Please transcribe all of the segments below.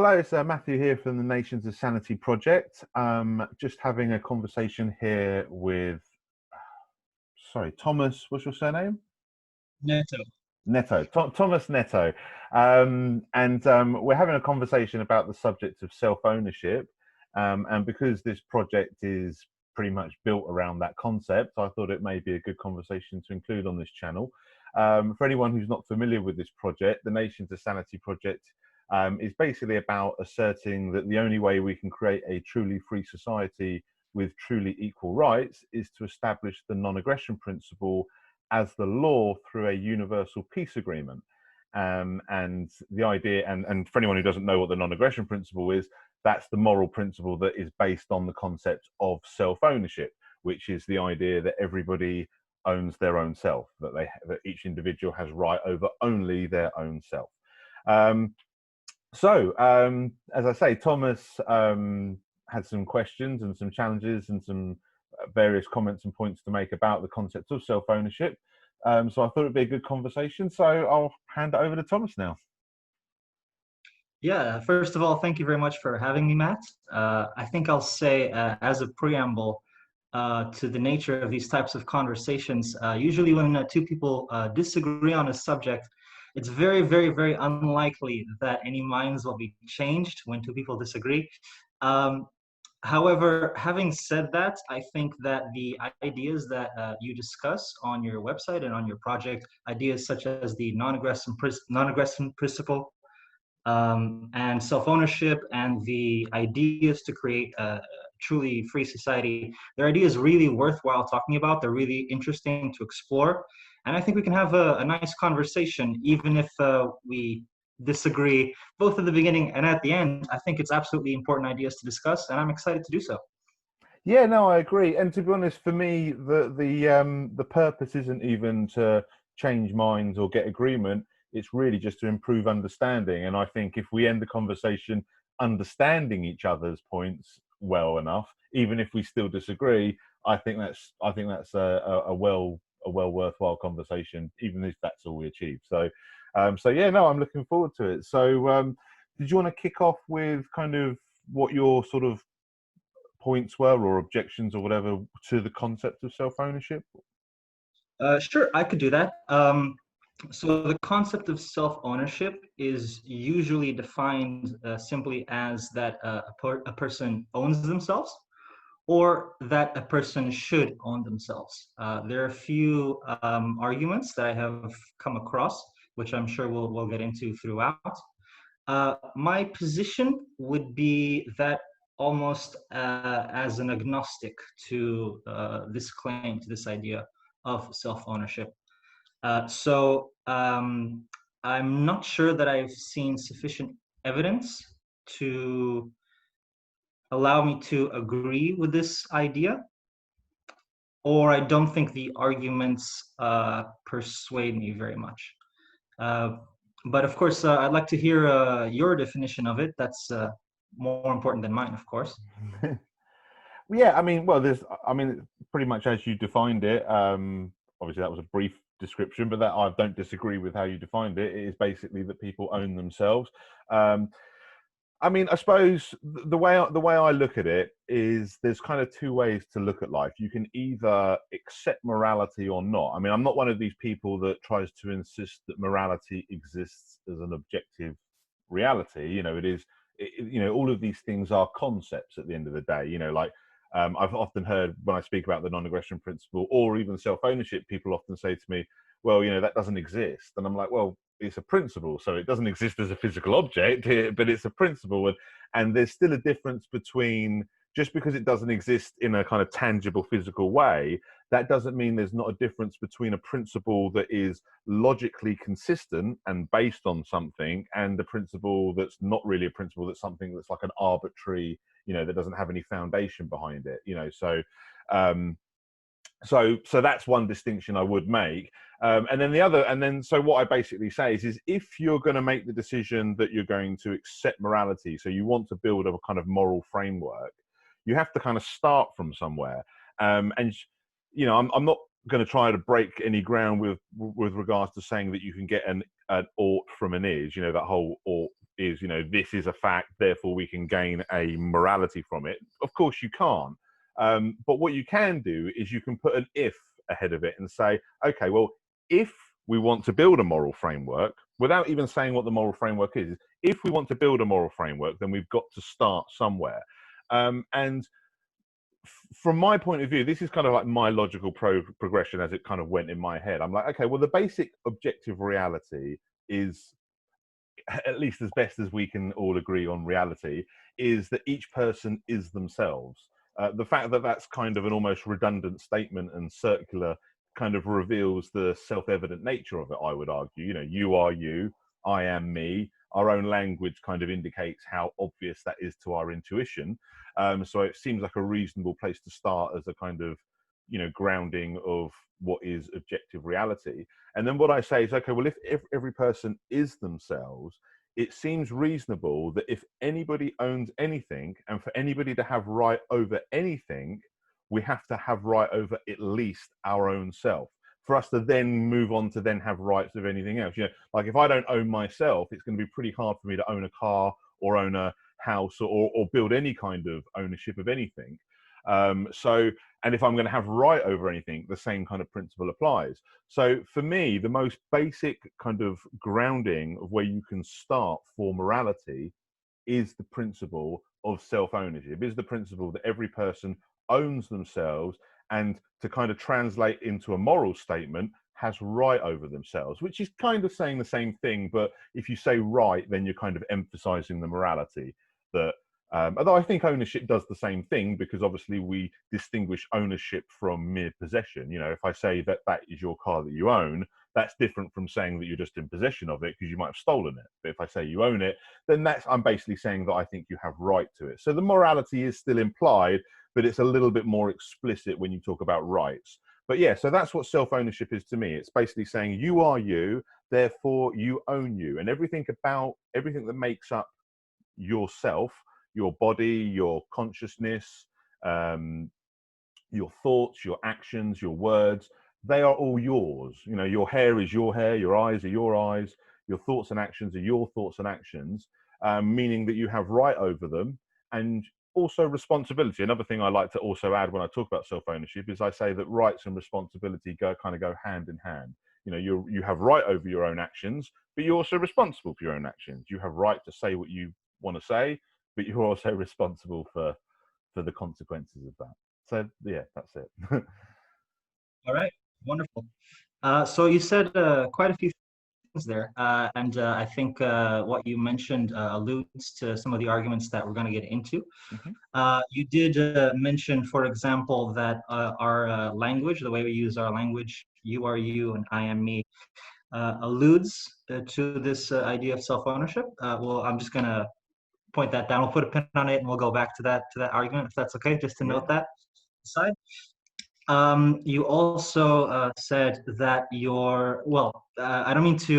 Hello, it's Matthew here from the Nations of Sanity project. Just having a conversation here with, sorry, Thomas, what's your surname? Neto. Neto, Thomas Neto. We're having a conversation about the subject of self-ownership. And because this project is pretty much built around that concept, I thought it may be a good conversation to include on this channel. For anyone who's not familiar with this project, the Nations of Sanity project is basically about asserting that the only way we can create a truly free society with truly equal rights is to establish the non-aggression principle as the law through a universal peace agreement. And the idea, and for anyone who doesn't know what the non-aggression principle is, that's the moral principle that is based on the concept of self-ownership, which is the idea that everybody owns their own self, that each individual has right over only their own self. As I say, Thomas had some questions and some challenges and some various comments and points to make about the concept of self-ownership. So I thought it'd be a good conversation. So I'll hand it over to Thomas now. Yeah, first of all, thank you very much for having me, Matt. I think I'll say, as a preamble to the nature of these types of conversations, usually when two people disagree on a subject, it's very, very, very unlikely that any minds will be changed when two people disagree. However, having said that, I think that the ideas that you discuss on your website and on your project, ideas such as the non-aggression principle, and self-ownership, and the ideas to create a truly free society, they're ideas really worthwhile talking about. They're really interesting to explore. And I think we can have a nice conversation, even if we disagree both at the beginning and at the end. I think it's absolutely important ideas to discuss, and I'm excited to do so. Yeah, no, I agree. And to be honest, for me, the purpose isn't even to change minds or get agreement. It's really just to improve understanding. And I think if we end the conversation understanding each other's points well enough, even if we still disagree, I think that's a well worthwhile conversation, even if that's all we achieve. So yeah, no, I'm looking forward to it. So did you want to kick off with kind of what your sort of points were or objections or whatever to the concept of self-ownership? Sure, I could do that. So the concept of self-ownership is usually defined simply as that a person owns themselves, or that a person should own themselves. There are a few arguments that I have come across, which I'm sure we'll get into throughout. My position would be that almost as an agnostic to this claim, to this idea of self-ownership. So I'm not sure that I've seen sufficient evidence to allow me to agree with this idea, or I don't think the arguments persuade me very much. Uh, but of course, I'd like to hear your definition of it. That's more important than mine, of course. Yeah, I mean, well, pretty much as you defined it. Obviously, that was a brief description, but that I don't disagree with how you defined it. It is basically that people own themselves. Um, I mean, I suppose the way I look at it is there's kind of two ways to look at life. You can either accept morality or not. I mean, I'm not one of these people that tries to insist that morality exists as an objective reality. All of these things are concepts at the end of the day. I've often heard when I speak about the non-aggression principle or even self-ownership, people often say to me, well, that doesn't exist. And I'm like, well, it's a principle, so it doesn't exist as a physical object, but it's a principle, and there's still a difference between, just because it doesn't exist in a kind of tangible physical way, that doesn't mean there's not a difference between a principle that is logically consistent and based on something, and a principle that's not really a principle, that's something that's like an arbitrary, that doesn't have any foundation behind it. So that's one distinction I would make. And then the other, and then so what I basically say is if you're going to make the decision that you're going to accept morality, so you want to build a kind of moral framework, you have to kind of start from somewhere. I'm not going to try to break any ground with regards to saying that you can get an ought from an is, that whole ought is, this is a fact, therefore we can gain a morality from it. Of course you can't. But what you can do is you can put an if ahead of it and say, okay, well, if we want to build a moral framework, without even saying what the moral framework is, if we want to build a moral framework, then we've got to start somewhere. And from my point of view, this is kind of like my logical progression as it kind of went in my head. I'm like, okay, well, the basic objective reality is, at least as best as we can all agree on reality, is that each person is themselves. The fact that that's kind of an almost redundant statement and circular kind of reveals the self-evident nature of it, I would argue. You are you, I am me. Our own language kind of indicates how obvious that is to our intuition. So it seems like a reasonable place to start as a kind of, grounding of what is objective reality. And then what I say is, okay, well, if every person is themselves, it seems reasonable that if anybody owns anything, and for anybody to have right over anything, we have to have right over at least our own self, for us to then move on to then have rights of anything else. Like if I don't own myself, it's going to be pretty hard for me to own a car or own a house or build any kind of ownership of anything. And if I'm going to have right over anything, the same kind of principle applies. So for me, the most basic kind of grounding of where you can start for morality is the principle of self-ownership, is the principle that every person owns themselves, and to kind of translate into a moral statement, has right over themselves, which is kind of saying the same thing. But if you say right, then you're kind of emphasizing the morality that, although I think ownership does the same thing, because obviously we distinguish ownership from mere possession. If I say that that is your car that you own, that's different from saying that you're just in possession of it because you might have stolen it. But if I say you own it, then I'm basically saying that I think you have right to it. So the morality is still implied, but it's a little bit more explicit when you talk about rights. But yeah, so that's what self-ownership is to me. It's basically saying you are you, therefore you own you, and everything that makes up yourself, your body, your consciousness, your thoughts, your actions, your words, they are all yours. Your hair is your hair, your eyes are your eyes, your thoughts and actions are your thoughts and actions, meaning that you have right over them. And also responsibility. Another thing I like to also add when I talk about self-ownership is I say that rights and responsibility go hand in hand. You have right over your own actions, but you're also responsible for your own actions. You have right to say what you want to say, but you're also responsible for the consequences of that. So yeah, that's it. All right, wonderful. So you said quite a few things there, and I think what you mentioned alludes to some of the arguments that we're going to get into. Mhm. You did mention, for example, that our language, the way we use our language, you are you and I am me, alludes to this idea of self-ownership. Well, I'm just going to point that down. We'll put a pin on it, and we'll go back to that argument, if that's okay, just to Yeah. note that aside. You also said that I don't mean to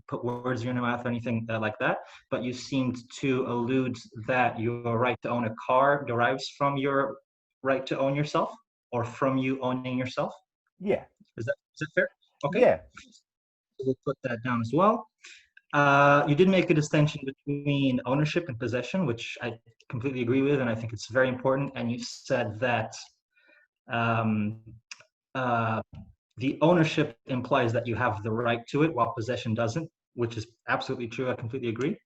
put words in your mouth or anything like that, but you seemed to allude that your right to own a car derives from your right to own yourself, or from you owning yourself. Yeah. Is that fair? Okay, Yeah. so we'll put that down as well. You did make a distinction between ownership and possession, which I completely agree with, and I think it's very important. And you said that um, uh, the ownership implies that you have the right to it, while possession doesn't, which is absolutely true. I completely agree.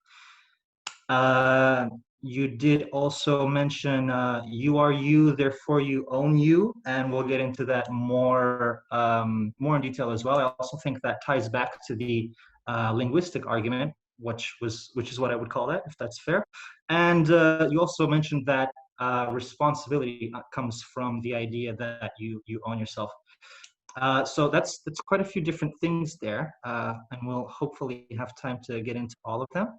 You did also mention you are you, therefore you own you, and we'll get into that more more in detail as well. I also think that ties back to the linguistic argument, which is what I would call that, if that's fair. And you also mentioned that responsibility comes from the idea that you own yourself. So that's quite a few different things there, and we'll hopefully have time to get into all of them.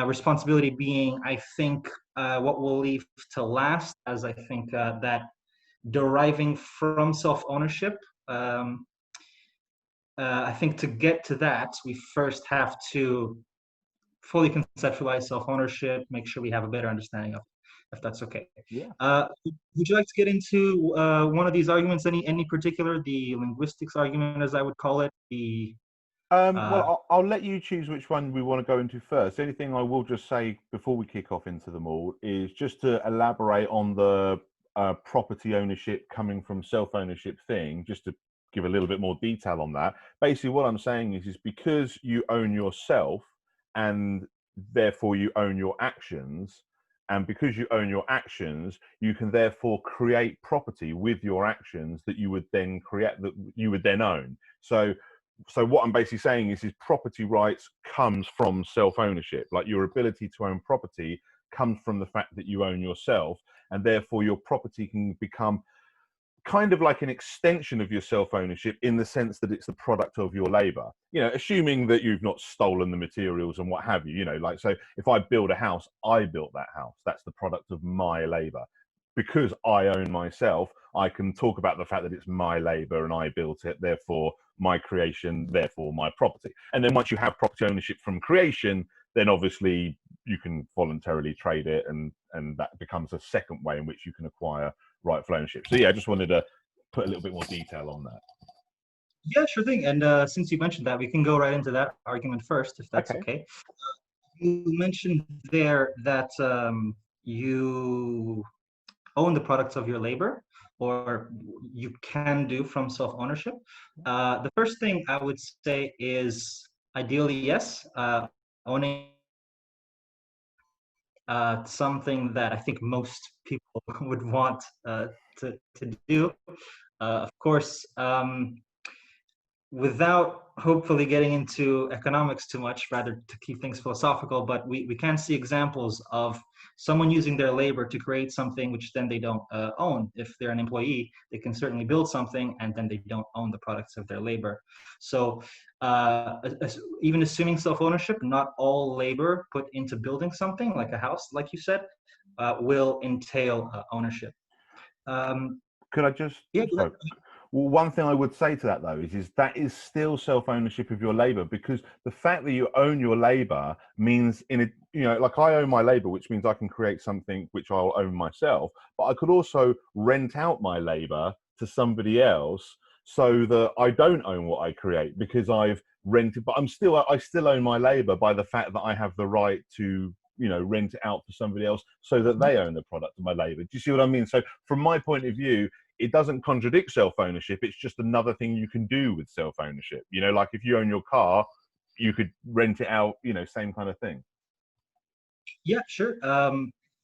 Responsibility being, I think, what we'll leave to last, as I think that deriving from self-ownership, I think to get to that, we first have to fully conceptualize self-ownership, make sure we have a better understanding of it, if that's okay. Yeah. Would you like to get into one of these arguments, any particular, the linguistics argument, as I would call it, the Well, Uh, I'll let you choose which one we want to go into first. The only thing I will just say before we kick off into them all is just to elaborate on the property ownership coming from self-ownership thing, just to give a little bit more detail on that. Basically, what I'm saying is because you own yourself and therefore you own your actions, and because you own your actions, you can therefore create property with your actions that you would then create, that you would then own. So what I'm basically saying is property rights comes from self-ownership. Like your ability to own property comes from the fact that you own yourself, and therefore your property can become kind of like an extension of your self-ownership in the sense that it's the product of your labor, assuming that you've not stolen the materials and what have you. Like, so if I build a house, I built that house, that's the product of my labor. Because I own myself, I can talk about the fact that it's my labor and I built it, therefore my creation, therefore my property. And then once you have property ownership from creation, then obviously you can voluntarily trade it, and that becomes a second way in which you can acquire rightful ownership. So yeah, I just wanted to put a little bit more detail on that. yeah, sure thing. And since you mentioned that, we can go right into that argument first, if that's Okay. okay. You mentioned there that you own the products of your labor, or you can do from self-ownership. The first thing I would say is ideally, yes, owning something that I think most people would want to do. Of course, without hopefully getting into economics too much, rather to keep things philosophical, but we can see examples of someone using their labor to create something which then they don't own. If they're an employee, they can certainly build something and then they don't own the products of their labor. So even assuming self-ownership, not all labor put into building something like a house, like you said, will entail ownership. Could I just, Yeah, sorry, well, one thing I would say to that though is that is still self-ownership of your labor, because the fact that you own your labor means like I own my labor, which means I can create something which I'll own myself, but I could also rent out my labor to somebody else so that I don't own what I create because I've rented, but I still own my labor by the fact that I have the right to rent it out to somebody else so that they own the product of my labor. Do you see what I mean? So from my point of view, it doesn't contradict self-ownership. It's just another thing you can do with self-ownership. Like if you own your car, you could rent it out, same kind of thing. yeah, sure.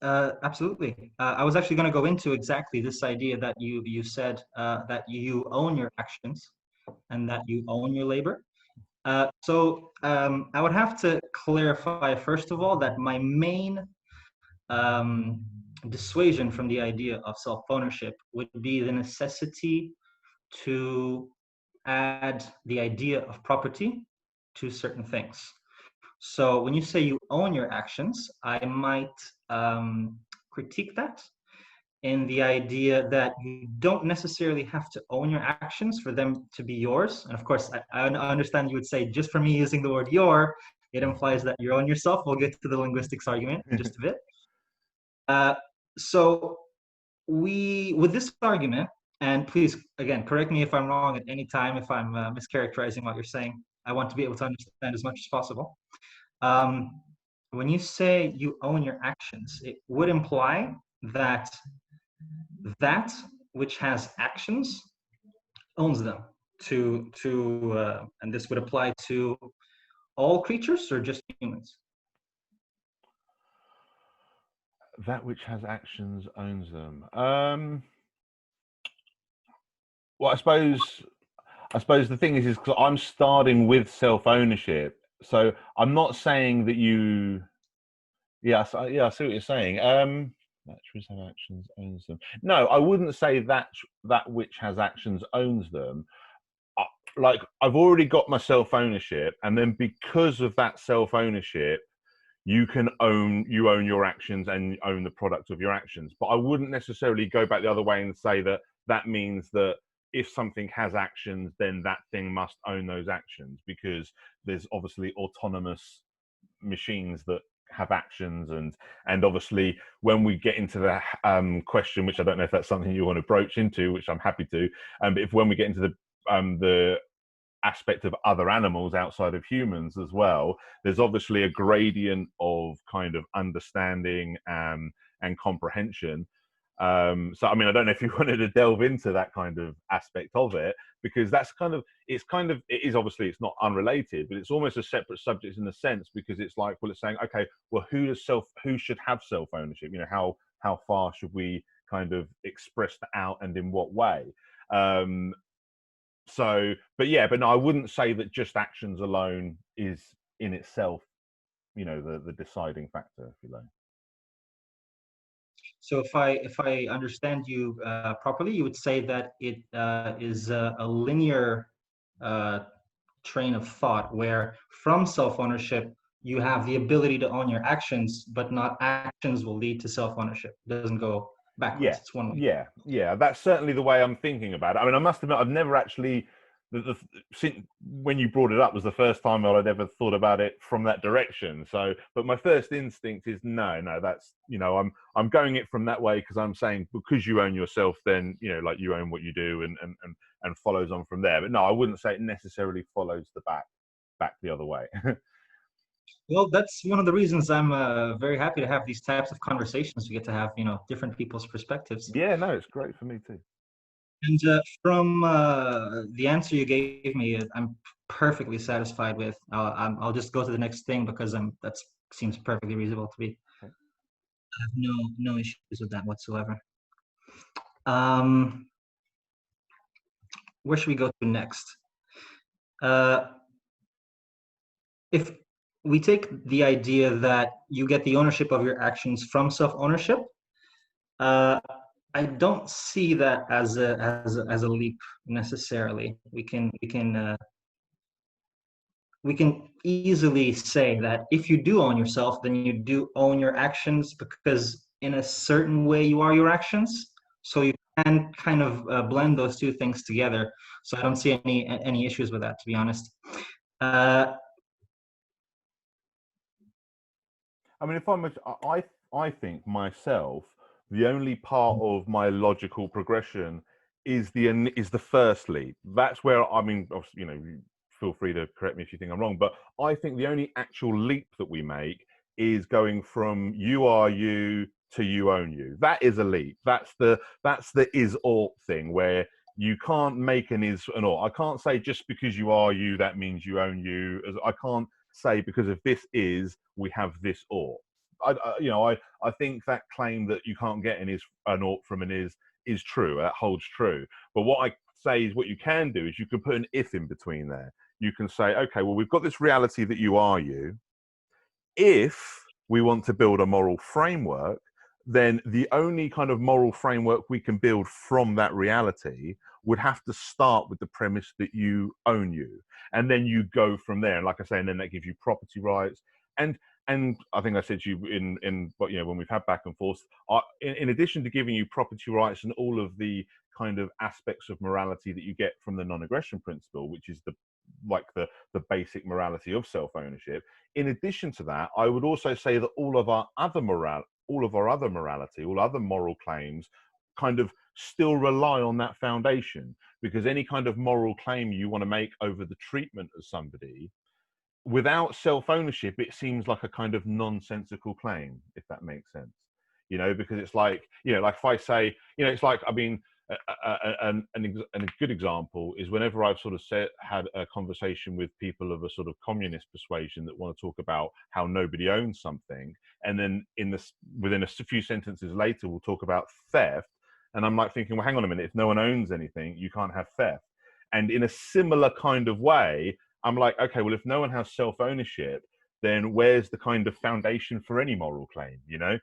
Absolutely. I was actually going to go into exactly this idea that you said that you own your actions and that you own your labor. So I would have to clarify first of all that my main um, dissuasion from the idea of self-ownership would be the necessity to add the idea of property to certain things. So when you say you own your actions, I might critique that in the idea that you don't necessarily have to own your actions for them to be yours. And of course, I understand you would say just for me using the word your, it implies that you own yourself. We'll get to the linguistics argument in just a bit. So with this argument, and please, again, correct me if I'm wrong at any time, if I'm mischaracterizing what you're saying. I want to be able to understand as much as possible. When you say you own your actions, it would imply that that which has actions owns them and this would apply to all creatures or just humans? That which has actions owns them. Well, I suppose the thing is because I'm starting with self-ownership, so I'm not saying that you. Yeah, I see what you're saying. That which has actions owns them. No, I wouldn't say that which has actions owns them. Like I've already got my self-ownership, and then because of that self-ownership, you own your actions and own the product of your actions. But I wouldn't necessarily go back the other way and say that means that if something has actions, then that thing must own those actions, because there's obviously autonomous machines that have actions, and obviously when we get into the question, which I don't know if that's something you want to broach into, which I'm happy to, but if when we get into the aspect of other animals outside of humans as well, there's obviously a gradient of kind of understanding and comprehension. So I mean, I don't know if you wanted to delve into that kind of aspect of it, because that's kind of, it is obviously, it's not unrelated, but it's almost a separate subject in a sense, because it's like, well, it's saying, okay, well, who should have self ownership? You know, how far should we kind of express that out, and in what way? um so, but yeah, but no, I wouldn't say that just actions alone is in itself, you know, the deciding factor, if you like. So if I understand you properly, you would say that it is a linear uh, train of thought where from self-ownership you have the ability to own your actions, but not actions will lead to self-ownership. It doesn't go Yeah, backwards. It's one way. yeah. That's certainly the way I'm thinking about it. I mean, I must admit, I've never actually, since when you brought it up was the first time I'd ever thought about it from that direction. So, but my first instinct is no, that's, you know, I'm going it from that way, because I'm saying, because you own yourself, then, you know, like, you own what you do, and follows on from there. But no, I wouldn't say it necessarily follows the back the other way. Well, that's one of the reasons I'm very happy to have these types of conversations. We get to have, different people's perspectives. Yeah, no, it's great for me too. And from the answer you gave me, I'm perfectly satisfied with. I'll just go to the next thing because that seems perfectly reasonable to me. Okay. I have no issues with that whatsoever. Um, where should we go to next? Uh, if we take the idea that you get the ownership of your actions from self-ownership, uh, I don't see that as a leap necessarily. We can easily say that if you do own yourself, then you do own your actions, because in a certain way you are your actions. So you can kind of blend those two things together. So I don't see any issues with that, to be honest. Uh, I mean, if I think myself, the only part of my logical progression is the first leap. That's where, I mean, you know, feel free to correct me if you think I'm wrong, but I think the only actual leap that we make is going from you are you to you own you. That is a leap. That's the is ought thing, where you can't make an is an ought. I can't say just because you are you that means you own you. I can't say because of this is we have this ought. I think that claim that you can't get an ought from an is true. That holds true. But what I say is, what you can do is you can put an if in between there. You can say, okay, well, we've got this reality that you are you. If we want to build a moral framework, then the only kind of moral framework we can build from that reality would have to start with the premise that you own you, and then you go from there. And like I say, and then that gives you property rights. And I think I said to you in but you know, when we've had back and forth, in addition to giving you property rights and all of the kind of aspects of morality that you get from the non-aggression principle, which is the basic morality of self-ownership. In addition to that, I would also say that all of our other morality, all other moral claims, kind of still rely on that foundation, because any kind of moral claim you want to make over the treatment of somebody, without self-ownership, it seems like a kind of nonsensical claim, if that makes sense. You know, because it's like, you know, like if I say, you know, it's like, I mean, a good example is whenever I've sort of had a conversation with people of a sort of communist persuasion that want to talk about how nobody owns something, and then within a few sentences later we'll talk about theft, and I'm like thinking, well, hang on a minute, if no one owns anything, you can't have theft. And in a similar kind of way, I'm like, okay, well, if no one has self-ownership, then where's the kind of foundation for any moral claim, you know?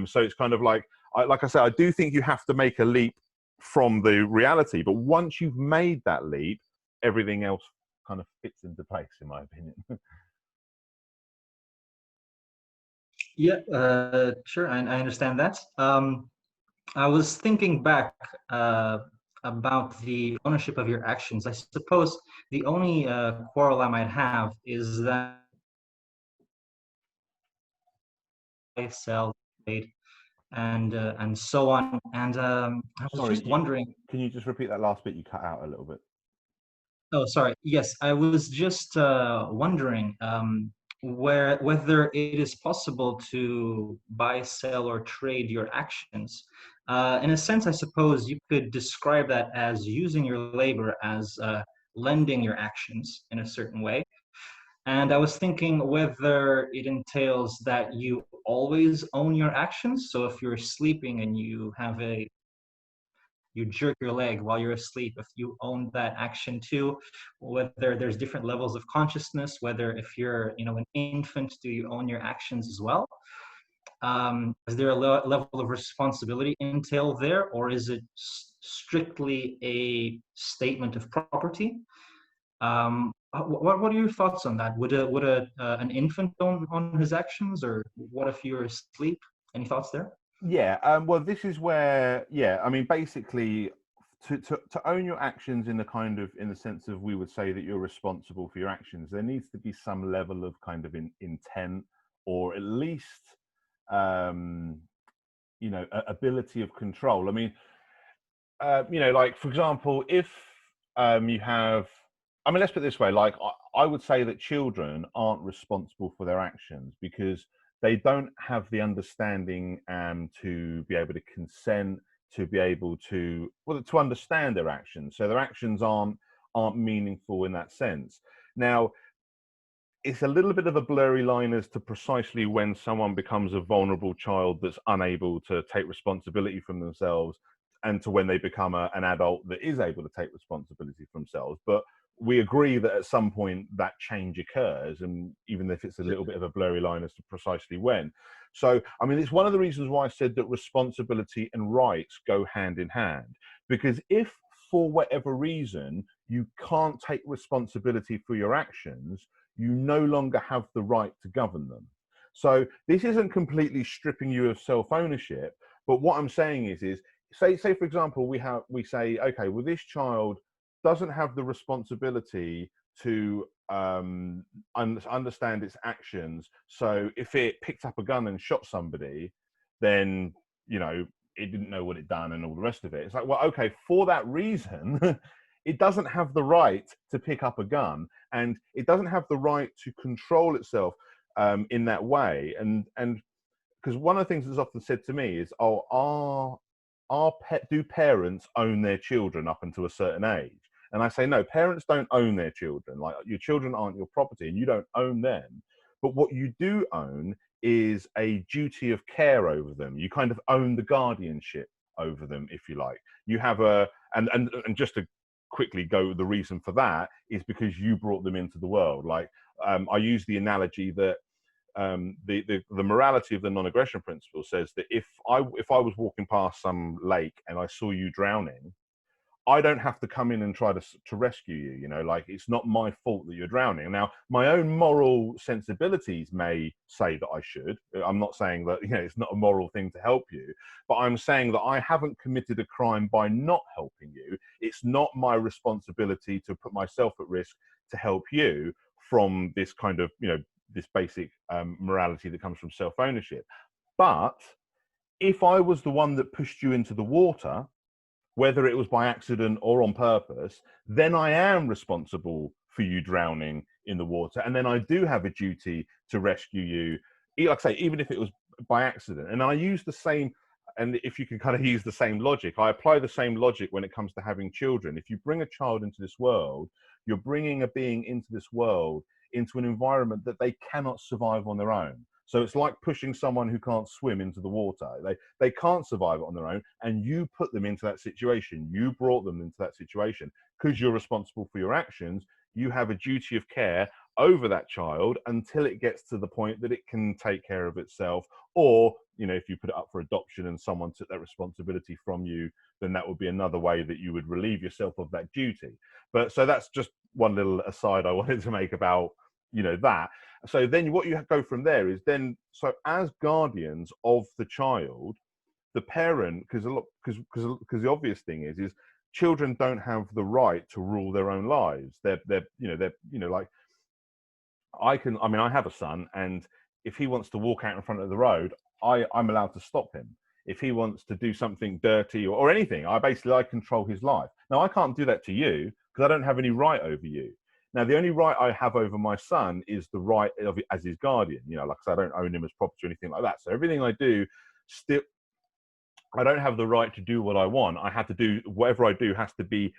So it's kind of like, like I said, I do think you have to make a leap from the reality, but once you've made that leap, everything else kind of fits into place, in my opinion. yeah, sure, I understand that. I was thinking back about the ownership of your actions. I suppose the only quarrel I might have is that I sell, trade, and so on. And I was Sorry, just wondering. can you just repeat that last bit? You cut out a little bit. Oh, sorry. Yes, I was just wondering whether it is possible to buy, sell, or trade your actions. In a sense, I suppose you could describe that as using your labor as lending your actions in a certain way. And I was thinking whether it entails that you always own your actions. So if you're sleeping and you jerk your leg while you're asleep, if you own that action too, whether there's different levels of consciousness, whether if you're, an infant, do you own your actions as well? Is there a level of responsibility entailed there, or is it strictly a statement of property? What are your thoughts on that? Would an infant own his actions, or what if you're asleep? Any thoughts there? Yeah, well, this is where, yeah, I mean, basically, to own your actions in the kind of in the sense of we would say that you're responsible for your actions, there needs to be some level of kind of intent, or at least, um, ability of control. I mean, like for example, if you have, I mean, let's put it this way, like I would say that children aren't responsible for their actions because they don't have the understanding to be able to consent, to be able to, well, to understand their actions. So their actions aren't meaningful in that sense. Now, it's a little bit of a blurry line as to precisely when someone becomes a vulnerable child that's unable to take responsibility from themselves, and to when they become an adult that is able to take responsibility for themselves. But we agree that at some point that change occurs, and even if it's a little bit of a blurry line as to precisely when. So, I mean, it's one of the reasons why I said that responsibility and rights go hand in hand, because if for whatever reason you can't take responsibility for your actions, you no longer have the right to govern them. So this isn't completely stripping you of self-ownership, but what I'm saying is say for example, we say, okay, well, this child doesn't have the responsibility to understand its actions. So if it picked up a gun and shot somebody, then it didn't know what it done and all the rest of it. It's like, well, okay, for that reason, it doesn't have the right to pick up a gun, and it doesn't have the right to control itself in that way. And because one of the things that's often said to me is, oh, do parents own their children up until a certain age? And I say, no, parents don't own their children. Like, your children aren't your property and you don't own them. But what you do own is a duty of care over them. You kind of own the guardianship over them, if you like. You have and just to quickly go, the reason for that is because you brought them into the world. Like, I use the analogy that the morality of the non-aggression principle says that if I was walking past some lake and I saw you drowning, I don't have to come in and try to rescue you. Like, it's not my fault that you're drowning. Now, my own moral sensibilities may say that I should. I'm not saying that it's not a moral thing to help you, but I'm saying that I haven't committed a crime by not helping you. It's not my responsibility to put myself at risk to help you from this kind of this basic morality that comes from self-ownership. But if I was the one that pushed you into the water, whether it was by accident or on purpose, then I am responsible for you drowning in the water. And then I do have a duty to rescue you, like I say, even if it was by accident. And I use the same, and if you can kind of use the same logic, I apply the same logic when it comes to having children. If you bring a child into this world, you're bringing a being into this world into an environment that they cannot survive on their own. So it's like pushing someone who can't swim into the water. They can't survive on their own, and you put them into that situation. You brought them into that situation because you're responsible for your actions. You have a duty of care over that child until it gets to the point that it can take care of itself. Or, if you put it up for adoption and someone took that responsibility from you, then that would be another way that you would relieve yourself of that duty. But so that's just one little aside I wanted to make about that. So then what you go from there is then, so as guardians of the child, the parent, because the obvious thing is children don't have the right to rule their own lives. They're like, I have a son, and if he wants to walk out in front of the road, I'm allowed to stop him. If he wants to do something dirty or anything, I control his life. Now, I can't do that to you. because I don't have any right over you. Now, the only right I have over my son is the right of as his guardian. You know, like I said, I don't own him as property or anything like that. So everything I do, still, I don't have the right to do what I want. I have to do whatever I do has to be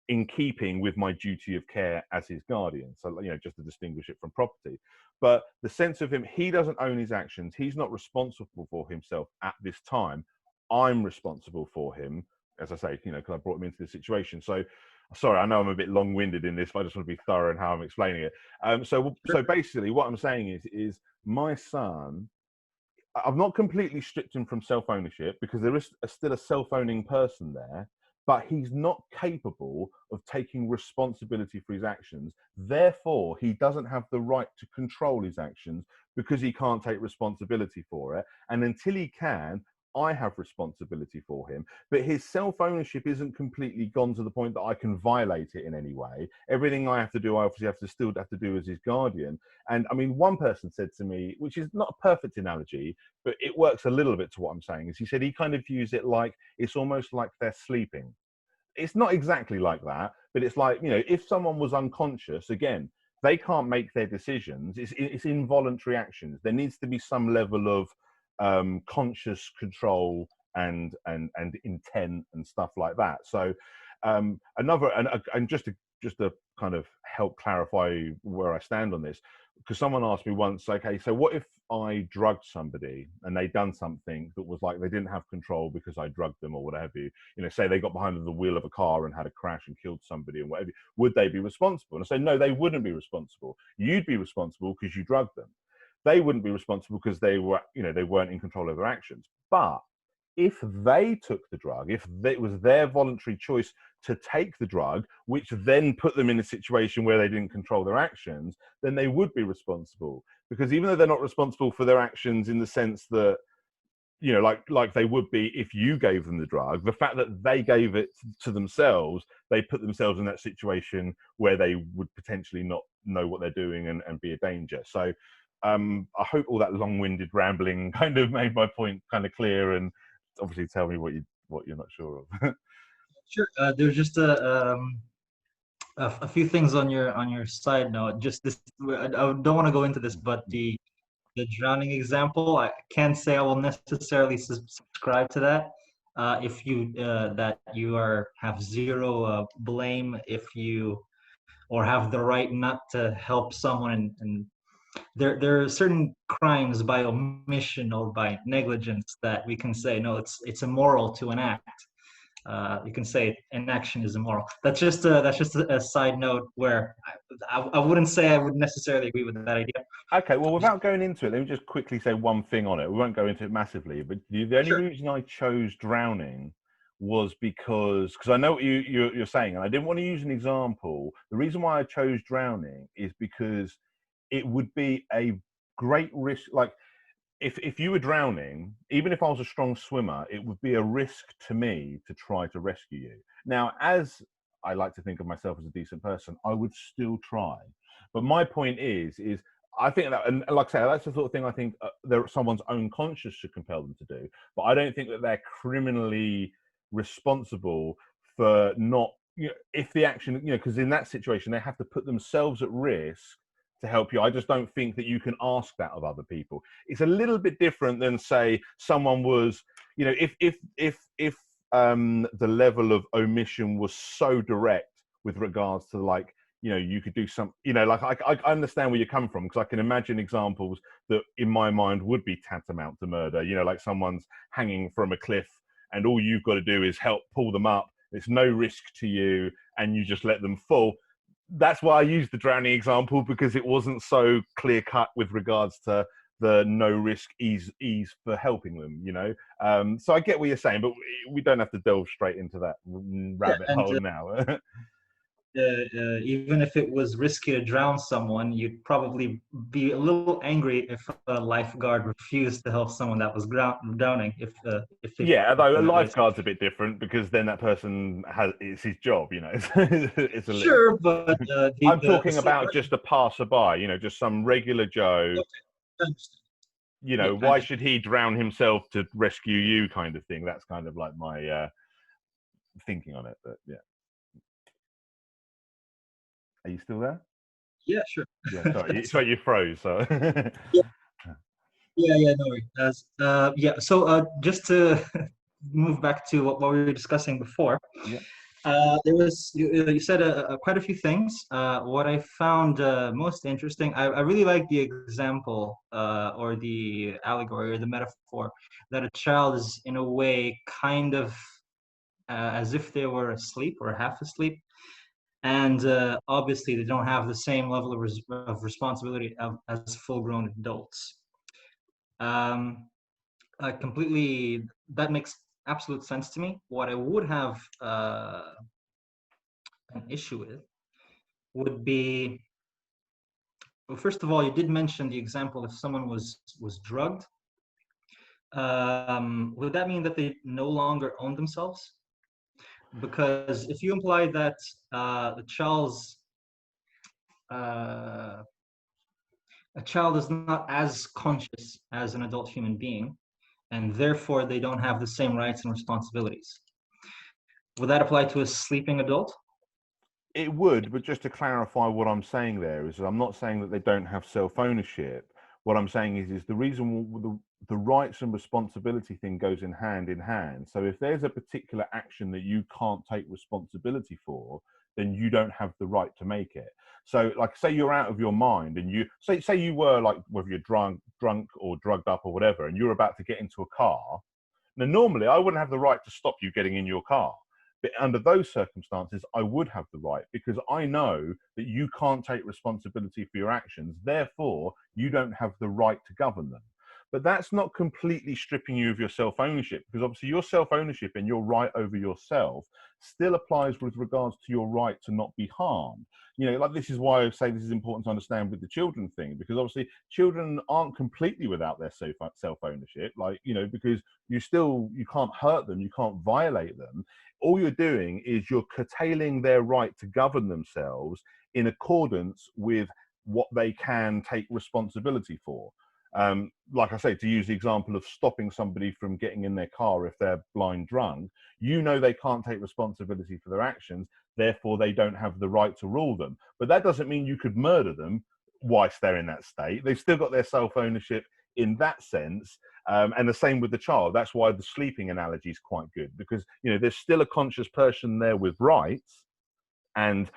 in keeping with my duty of care as his guardian. So, you know, just to distinguish it from property. But the sense of him, he doesn't own his actions. He's not responsible for himself at this time. I'm responsible for him, as I say, you know, because I brought him into this situation. So, sorry, I know I'm a bit long-winded in this, but I just want to be thorough in how I'm explaining it. So basically, what I'm saying is my son, I've not completely stripped him from self-ownership because there is still a self-owning person there, but he's not capable of taking responsibility for his actions. Therefore, he doesn't have the right to control his actions because he can't take responsibility for it. And until he can, I have responsibility for him. But his self-ownership isn't completely gone to the point that I can violate it in any way. Everything I have to do, I obviously still have to do as his guardian. And I mean, one person said to me, which is not a perfect analogy, but it works a little bit to what I'm saying, is he said he kind of views it like it's almost like they're sleeping. It's not exactly like that, but it's like, you know, if someone was unconscious, again, they can't make their decisions. It's involuntary actions. There needs to be some level of conscious control and intent and stuff like that. So and just to kind of help clarify where I stand on this, because someone asked me once, okay, so what if I drugged somebody and they'd done something that was like they didn't have control because I drugged them or whatever, you know, say they got behind the wheel of a car and had a crash and killed somebody and whatever, would they be responsible? And I say, no, they wouldn't be responsible. You'd be responsible because you drugged them. They wouldn't be responsible because they were, you know, they weren't in control of their actions. But if they took the drug, if it was their voluntary choice to take the drug, which then put them in a situation where they didn't control their actions, then they would be responsible. Because even though they're not responsible for their actions in the sense that, you know, like they would be if you gave them the drug, the fact that they gave it to themselves, they put themselves in that situation where they would potentially not know what they're doing and be a danger. So I hope all that long-winded rambling kind of made my point kind of clear, and obviously tell me what you're not sure of. Sure. There's just a few things on your side note. Just this, I don't want to go into this, but the drowning example, I can't say I will necessarily subscribe to that. If you that you have zero blame if you or have the right not to help someone, and there are certain crimes by omission or by negligence that we can say no, it's immoral to enact. You can say an action is immoral. That's just a side note where I wouldn't say I would necessarily agree with that idea. Okay, well, without going into it, let me just quickly say one thing on it. We won't go into it massively, but the only Sure. reason I chose drowning was because I know what you're saying, and I didn't want to use an example. The reason why I chose drowning is because it would be a great risk. Like if you were drowning, even if I was a strong swimmer, it would be a risk to me to try to rescue you. Now, as I like to think of myself as a decent person, I would still try. But my point is I think that, and like I say, that's the sort of thing I think someone's own conscience should compel them to do. But I don't think that they're criminally responsible for not, you know, if the action, you know, because in that situation they have to put themselves at risk to help you. I just don't think that you can ask that of other people. It's a little bit different than, say, someone was, you know, if the level of omission was so direct with regards to, like, you know, you could do some, you know, like I understand where you're coming from, because I can imagine examples that in my mind would be tantamount to murder. You know, like someone's hanging from a cliff and all you've got to do is help pull them up. It's no risk to you, and you just let them fall. That's why I used the drowning example, because it wasn't so clear cut with regards to the no risk ease for helping them, you know. So I get what you're saying, but we don't have to delve straight into that Yeah, rabbit and hole now. even if it was risky to drown someone, you'd probably be a little angry if a lifeguard refused to help someone that was drowning. If it Yeah, although a in that way. lifeguard's a bit different, because then that person it's his job, you know. It's a little. Sure, but I'm the talking same about just a passerby, you know, just some regular Joe. okay, I understand. You Yeah, know, I why understand. should he drown himself to rescue you, kind of thing. That's kind of like my thinking on it. But yeah. Are you still there? Yeah, sure. Yeah, sorry, you froze. So Yeah, yeah, no worries. Yeah, so just to move back to what we were discussing before, yeah, there was you said quite a few things. What I found most interesting, I really like the example or the allegory or the metaphor that a child is in a way kind of as if they were asleep or half asleep, and obviously they don't have the same level of responsibility as full-grown adults. Um, completely, that makes absolute sense to me. What I would have an issue with would be, well, first of all, you did mention the example if someone was drugged. Would that mean that they no longer own themselves? Because if you imply that the child's uh, a child is not as conscious as an adult human being, and therefore they don't have the same rights and responsibilities. Would that apply to a sleeping adult? it would. But just to clarify, what I'm saying there is, I'm not saying that they don't have self-ownership. What I'm saying is the reason the rights and responsibility thing goes in hand in hand. So if there's a particular action that you can't take responsibility for, then you don't have the right to make it. So, like, say you're out of your mind, and you say you were, like, whether you're drunk or drugged up or whatever, and you're about to get into a car. Now, normally, I wouldn't have the right to stop you getting in your car. But under those circumstances, I would have the right, because I know that you can't take responsibility for your actions. Therefore, you don't have the right to govern them. But that's not completely stripping you of your self-ownership, because obviously your self-ownership and your right over yourself still applies with regards to your right to not be harmed. You know, like, this is why I say this is important to understand with the children thing, because obviously children aren't completely without their self-ownership, like, you know, because you can't hurt them, you can't violate them. All you're doing is you're curtailing their right to govern themselves in accordance with what they can take responsibility for. Like I say, to use the example of stopping somebody from getting in their car if they're blind drunk, you know they can't take responsibility for their actions, therefore they don't have the right to rule them. But that doesn't mean you could murder them whilst they're in that state. They've still got their self-ownership in that sense. And the same with the child. That's why the sleeping analogy is quite good, because, you know, there's still a conscious person there with rights, and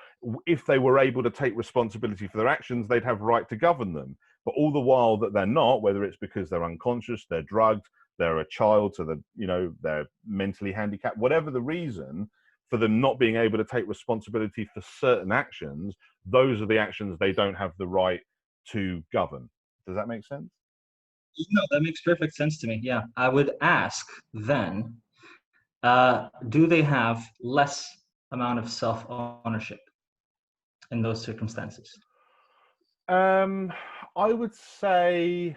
if they were able to take responsibility for their actions, they'd have right to govern them. But all the while that they're not, whether it's because they're unconscious, they're drugged, they're a child, so that, you know, they're mentally handicapped, whatever the reason for them not being able to take responsibility for certain actions, those are the actions they don't have the right to govern. Does that make sense? No, that makes perfect sense to me. Yeah, I would ask then, do they have less amount of self-ownership in those circumstances? Um, I would say,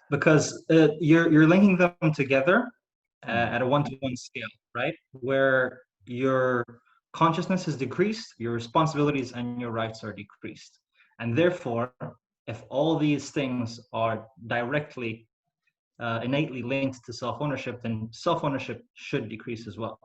Because you're linking them together at a one-to-one scale, right? Where your consciousness is decreased, your responsibilities and your rights are decreased. And therefore, if all these things are directly, innately linked to self-ownership, then self-ownership should decrease as well.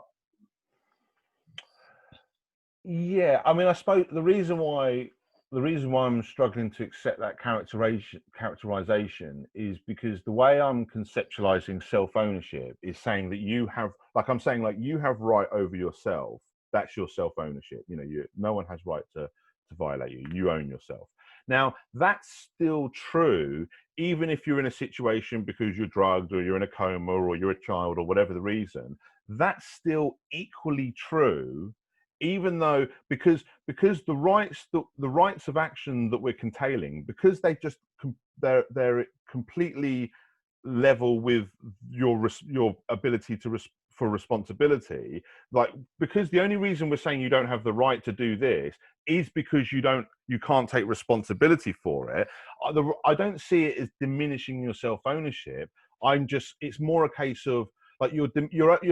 yeah, I mean, I suppose the reason why I'm struggling to accept that characterization is because the way I'm conceptualizing self-ownership is saying that you have, like, I'm saying, like, you have right over yourself. That's your self-ownership. You know, no one has right to violate you. You own yourself. Now, that's still true, even if you're in a situation because you're drugged or you're in a coma or you're a child or whatever the reason. That's still equally true, even though, because the rights of action that we're curtailing, because they're completely level with your ability for responsibility. Like, because the only reason we're saying you don't have the right to do this is because you can't take responsibility for it. I don't see it as diminishing your self ownership. It's more a case of, like, your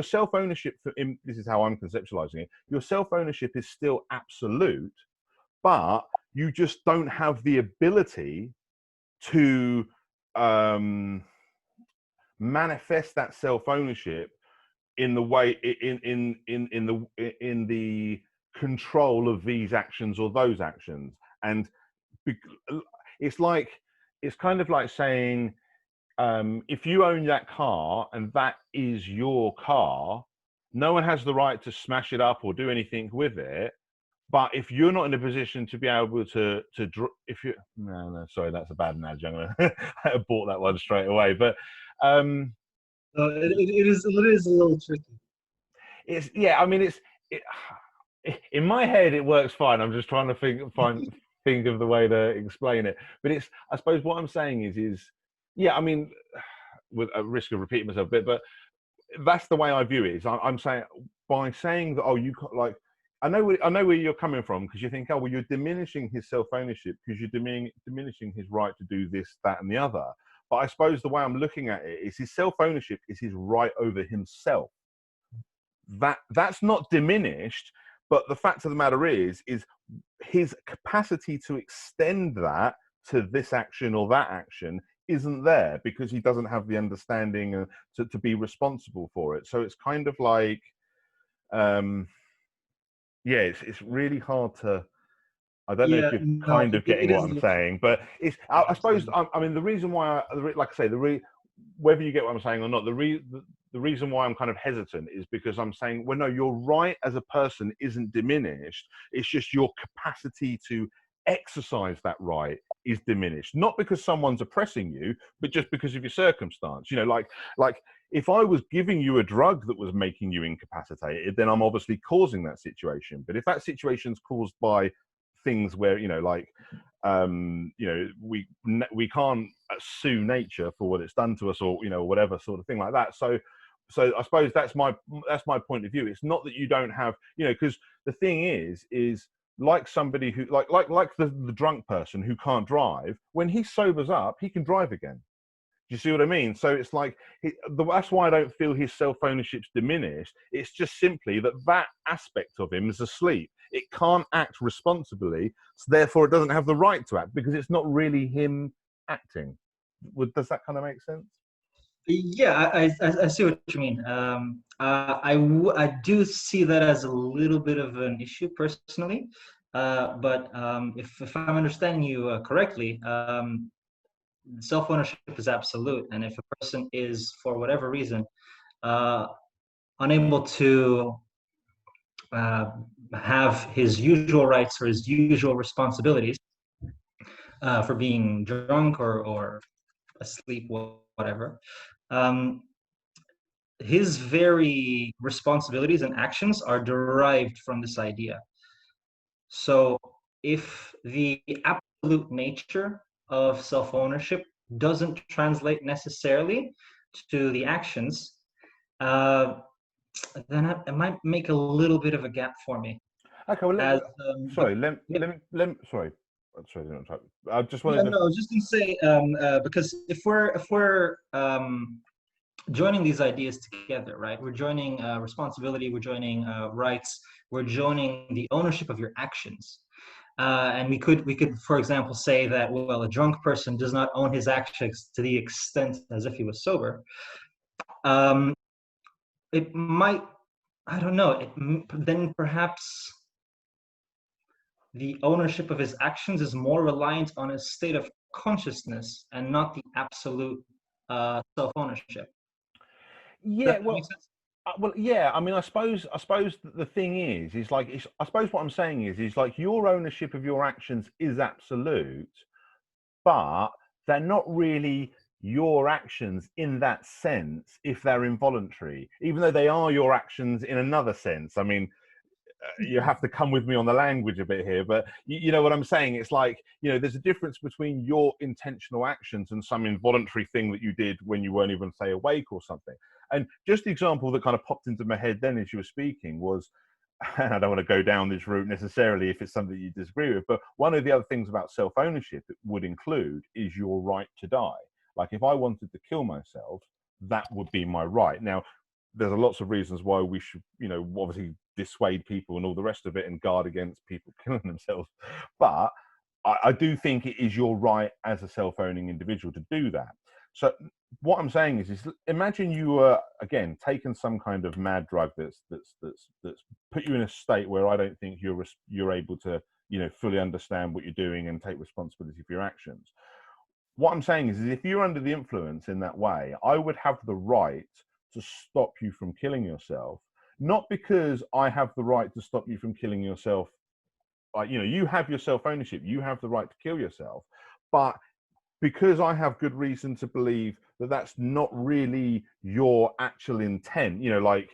self ownership. This is how I'm conceptualizing it. Your self ownership is still absolute, but you just don't have the ability to manifest that self ownership in the way in the control of these actions or those actions. And it's like, it's kind of like saying, if you own that car and that is your car, no one has the right to smash it up or do anything with it. But if you're not in a position to be able if you, no, sorry, that's a bad analogy. I'm gonna I bought that one straight away. But It is a little tricky. it's, yeah, I mean, it, in my head it works fine. I'm just trying to think of the way to explain it. But it's, I suppose what I'm saying is yeah, I mean, with a risk of repeating myself a bit, but that's the way I view it. Is I'm saying, by saying that, oh, you like, I know where you're coming from, because you think, oh, well, you're diminishing his self-ownership because you're diminishing his right to do this, that, and the other. But I suppose the way I'm looking at it is his self-ownership is his right over himself. That's not diminished, but the fact of the matter is his capacity to extend that to this action or that action isn't there, because he doesn't have the understanding to be responsible for it. So it's kind of like, yeah, it's really hard to, I don't know if Yeah, you're no, kind of getting it is what a I'm little saying, but it's, I suppose, tricky. I mean, the reason why, like I say, whether you get what I'm saying or not, the reason why I'm kind of hesitant is because I'm saying, well, no, your right as a person isn't diminished. It's just your capacity to exercise that right is diminished, not because someone's oppressing you, but just because of your circumstance. You know, like if I was giving you a drug that was making you incapacitated, then I'm obviously causing that situation. But if that situation's caused by things where, you know, like, you know, we can't sue nature for what it's done to us, or, you know, whatever sort of thing like that. So I suppose that's my point of view. It's not that you don't have, you know, because the thing is like somebody who, like the drunk person who can't drive, when he sobers up, he can drive again. Do you see what I mean? So it's like, that's why I don't feel his self-ownership's diminished. It's just simply that aspect of him is asleep. It can't act responsibly, so therefore it doesn't have the right to act, because it's not really him acting. Does that kind of make sense? Yeah, I see what you mean. I do see that as a little bit of an issue personally, but if I'm understanding you correctly, self-ownership is absolute, and if a person is, for whatever reason, uh, unable to uh, have his usual rights or his usual responsibilities for being drunk or asleep, whatever, um, his very responsibilities and actions are derived from this idea. So if the absolute nature of self-ownership doesn't translate necessarily to the actions, uh, then it might make a little bit of a gap for me. Okay, well, As sorry, yeah, sorry, I just yeah, wanted to. no, I was just gonna say because if we're joining these ideas together, right? We're joining responsibility, we're joining rights, we're joining the ownership of your actions. And we could, for example, say that, well, a drunk person does not own his actions to the extent as if he was sober. Um, it might, I don't know. Then perhaps the ownership of his actions is more reliant on his state of consciousness and not the absolute self-ownership. Yeah, Does that make well, sense? well, yeah. I mean, I suppose the thing is like, I suppose what I'm saying is like, your ownership of your actions is absolute, but they're not really your actions in that sense if they're involuntary, even though they are your actions in another sense. I mean, you have to come with me on the language a bit here, but you know what I'm saying. It's like, you know, there's a difference between your intentional actions and some involuntary thing that you did when you weren't even, say, awake or something. And just the example that kind of popped into my head then as you were speaking was, and I don't want to go down this route necessarily if it's something you disagree with, but one of the other things about self-ownership it would include is your right to die. Like, if I wanted to kill myself, that would be my right. Now, there's lots of reasons why we should, you know, obviously dissuade people and all the rest of it and guard against people killing themselves. But I do think it is your right as a self-owning individual to do that. So what I'm saying is imagine you were again taking some kind of mad drug that's put you in a state where I don't think you're able to, you know, fully understand what you're doing and take responsibility for your actions. What I'm saying is if you're under the influence in that way, I would have the right to stop you from killing yourself, not because I have the right to stop you from killing yourself. Like, you know, you have your self ownership, you have the right to kill yourself, but because I have good reason to believe that that's not really your actual intent, you know, like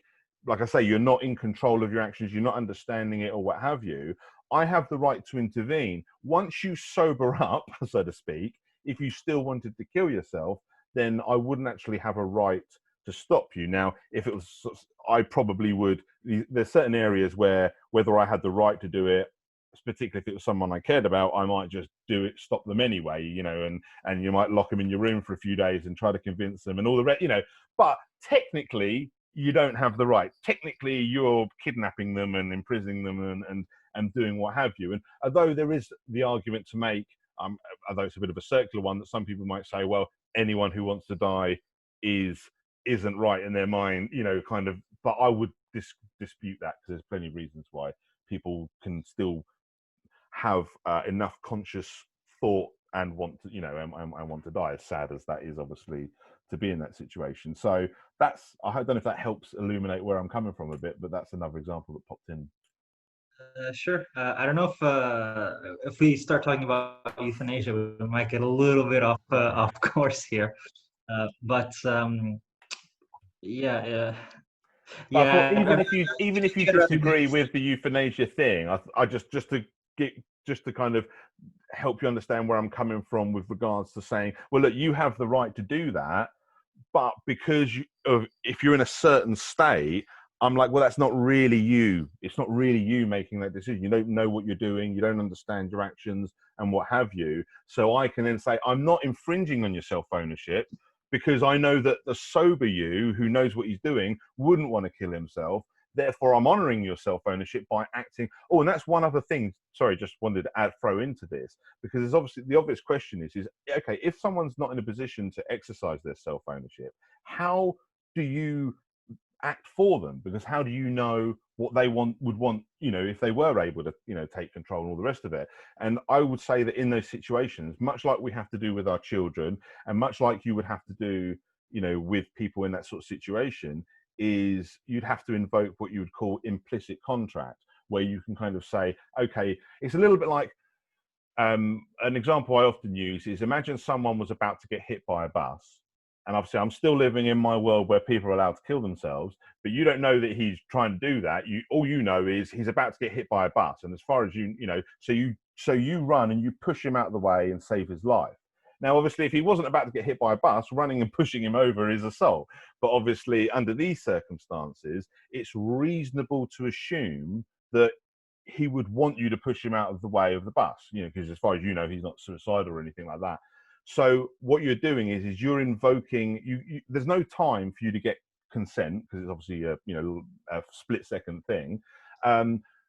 I say, you're not in control of your actions, you're not understanding it or what have you, I have the right to intervene. Once you sober up, so to speak, if you still wanted to kill yourself, then I wouldn't actually have a right to stop you. Now, if it was, I probably would, there's certain areas where whether I had the right to do it, particularly if it was someone I cared about, I might just do it, stop them anyway, you know, and you might lock them in your room for a few days and try to convince them and all the rest, you know. But technically, you don't have the right. Technically, you're kidnapping them and imprisoning them and doing what have you. And although there is the argument to make, although it's a bit of a circular one, that some people might say, well, anyone who wants to die isn't right in their mind, you know, kind of. But I would dispute that because there's plenty of reasons why people can still have enough conscious thought and want to, you know, and want to die, as sad as that is obviously to be in that situation. So that's, I don't know if that helps illuminate where I'm coming from a bit, but that's another example that popped in. Sure. I don't know if we start talking about euthanasia, we might get a little bit off course here. But yeah, But I thought yeah. even if you I'd rather do disagree this. with the euthanasia thing, I just to get, just to kind of help you understand where I'm coming from with regards to saying, well, look, you have the right to do that, but because if you're in a certain state, I'm like, well, that's not really you. It's not really you making that decision. You don't know what you're doing. You don't understand your actions and what have you. So I can then say, I'm not infringing on your self-ownership because I know that the sober you who knows what he's doing wouldn't want to kill himself. Therefore, I'm honoring your self-ownership by acting. Oh, and that's one other thing. Sorry, just wanted to throw into this because there's obviously the obvious question is okay, if someone's not in a position to exercise their self-ownership, how do you act for them? Because how do you know what they would want, you know, if they were able to, you know, take control and all the rest of it? And I would say that in those situations, much like we have to do with our children and much like you would have to do, you know, with people in that sort of situation, is you'd have to invoke what you would call implicit contract, where you can kind of say, okay, it's a little bit like an example I often use is imagine someone was about to get hit by a bus. And obviously, I'm still living in my world where people are allowed to kill themselves, but you don't know that he's trying to do that. All you know is he's about to get hit by a bus, and as far as you know, so you run and you push him out of the way and save his life. Now, obviously, if he wasn't about to get hit by a bus, running and pushing him over is assault. But obviously, under these circumstances, it's reasonable to assume that he would want you to push him out of the way of the bus, you know, because as far as you know, he's not suicidal or anything like that. So what you're doing is you're invoking. There's no time for you to get consent because it's obviously a split second thing.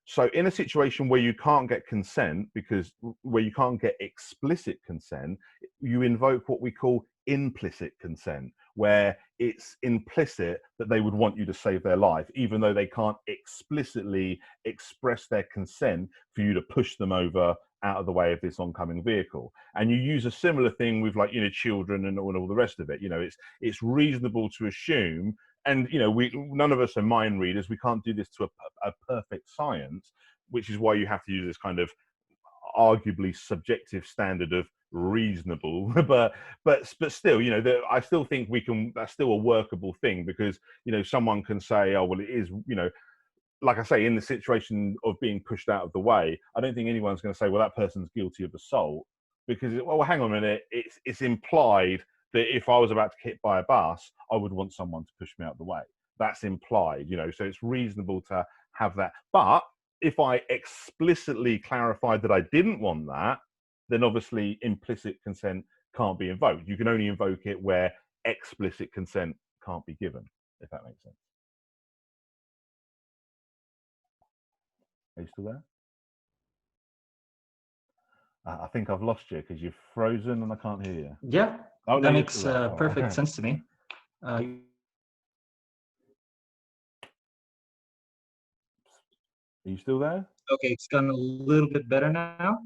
So in a situation where you can't get consent because where you can't get explicit consent, you invoke what we call implicit consent, where it's implicit that they would want you to save their life, even though they can't explicitly express their consent for you to push them over out of the way of this oncoming vehicle. And you use a similar thing with, like, you know, children and all the rest of it. You know, it's reasonable to assume, and you know, we none of us are mind readers. We can't do this to a perfect science, which is why you have to use this kind of arguably subjective standard of reasonable. but still, you know, I still think we can. That's still a workable thing because, you know, someone can say, oh well, it is, you know, like I say, in the situation of being pushed out of the way, I don't think anyone's going to say, well, that person's guilty of assault, because, well, hang on a minute, it's implied that if I was about to get hit by a bus, I would want someone to push me out of the way. That's implied, you know, so it's reasonable to have that. But if I explicitly clarified that I didn't want that, then obviously implicit consent can't be invoked. You can only invoke it where explicit consent can't be given, if that makes sense. Are you still there? I think I've lost you because you're frozen and I can't hear you. Yeah. Oh no, That you're makes still there. All perfect right. sense to me. Uh, Are you still there? okay, it's gotten a little bit better now.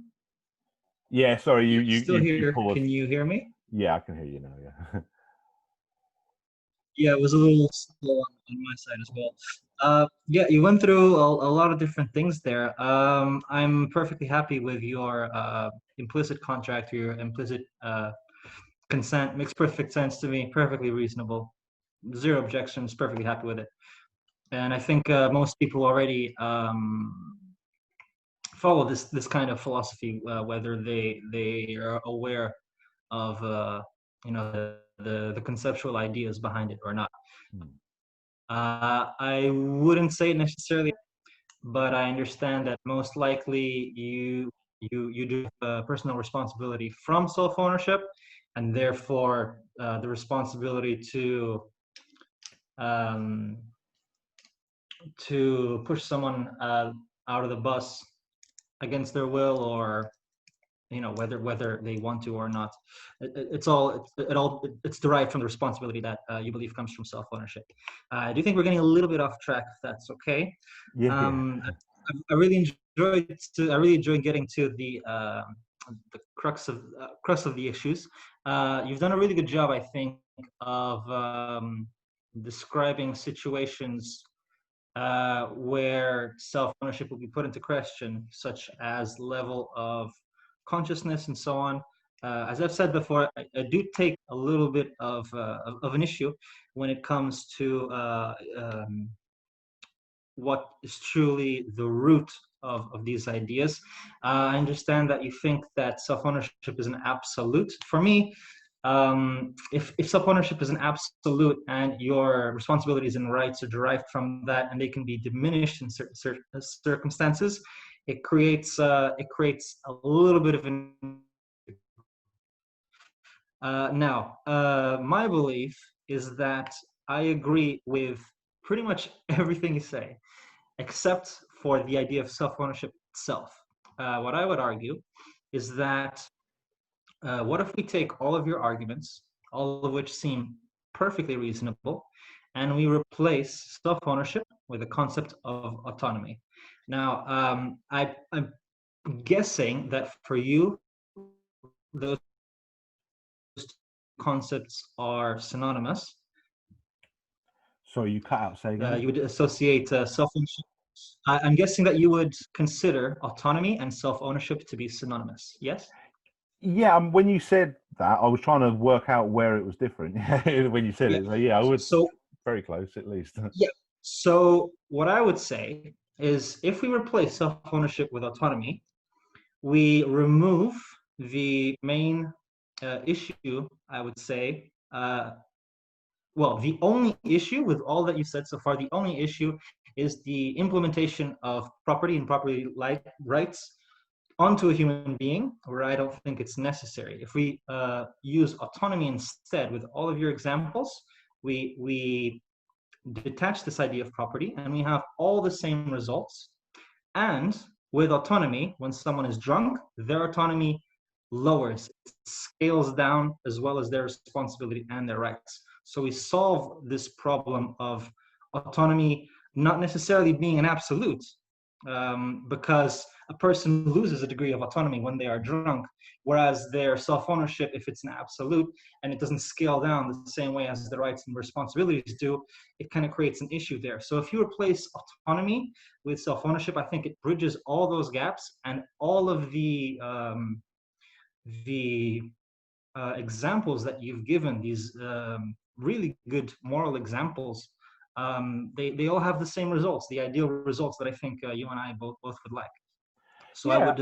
Yeah, sorry, you Yeah, you still you, you here. paused. Can you hear me? Yeah, I can hear you now. Yeah. Yeah, it was a little slow on my side as well. Yeah, you went through a lot of different things there. I'm perfectly happy with your implicit contract, your implicit consent. Makes perfect sense to me. Perfectly reasonable. Zero objections. Perfectly happy with it. And I think most people already follow this kind of philosophy, whether they are aware of the conceptual ideas behind it or not. Hmm. I wouldn't say necessarily, but I understand that most likely you do have personal responsibility from self ownership, and therefore the responsibility um, to push someone out of the bus against their will, or whether they want to or not. It's derived from the responsibility that you believe comes from self ownership. I do think we're getting a little bit off track, if that's okay. Yeah, yeah. I really I really enjoyed getting to the crux of the issues. You've done a really good job, I think, of describing situations where self-ownership will be put into question, such as level of consciousness and so on. As I've said before, I do take a little bit of an issue when it comes to what is truly the root of these ideas. I understand that you think that self-ownership is an absolute. For me, if self-ownership is an absolute and your responsibilities and rights are derived from that, and they can be diminished in certain circumstances, it creates a little bit of an my belief is that I agree with pretty much everything you say, except for the idea of self-ownership itself. What I would argue is that what if we take all of your arguments, all of which seem perfectly reasonable, and we replace self-ownership with the concept of autonomy? Now, I'm guessing that for you, those concepts are synonymous. Sorry, you cut out. Say again. You would associate self-ownership. I'm guessing that you would consider autonomy and self-ownership to be synonymous. Yes? Yeah, when you said that, I was trying to work out where it was different. When you said Yeah. it, so yeah, I would So, very close at least. yeah. So, what I would say is if we replace self-ownership with autonomy, we remove the main issue, I would say. Well, the only issue with all that you said so far, the only issue is the implementation of property and property rights onto a human being, where I don't think it's necessary. If we use autonomy instead with all of your examples, we detach this idea of property and we have all the same results. And with autonomy, when someone is drunk, their autonomy lowers, scales down, as well as their responsibility and their rights. So we solve this problem of autonomy not necessarily being an absolute, because a person loses a degree of autonomy when they are drunk, whereas their self-ownership, if it's an absolute and it doesn't scale down the same way as the rights and responsibilities do, it kind of creates an issue there. So if you replace autonomy with self-ownership, I think it bridges all those gaps, and all of the examples that you've given, these really good moral examples, they all have the same results, the ideal results that I think you and I both would like. So Yeah,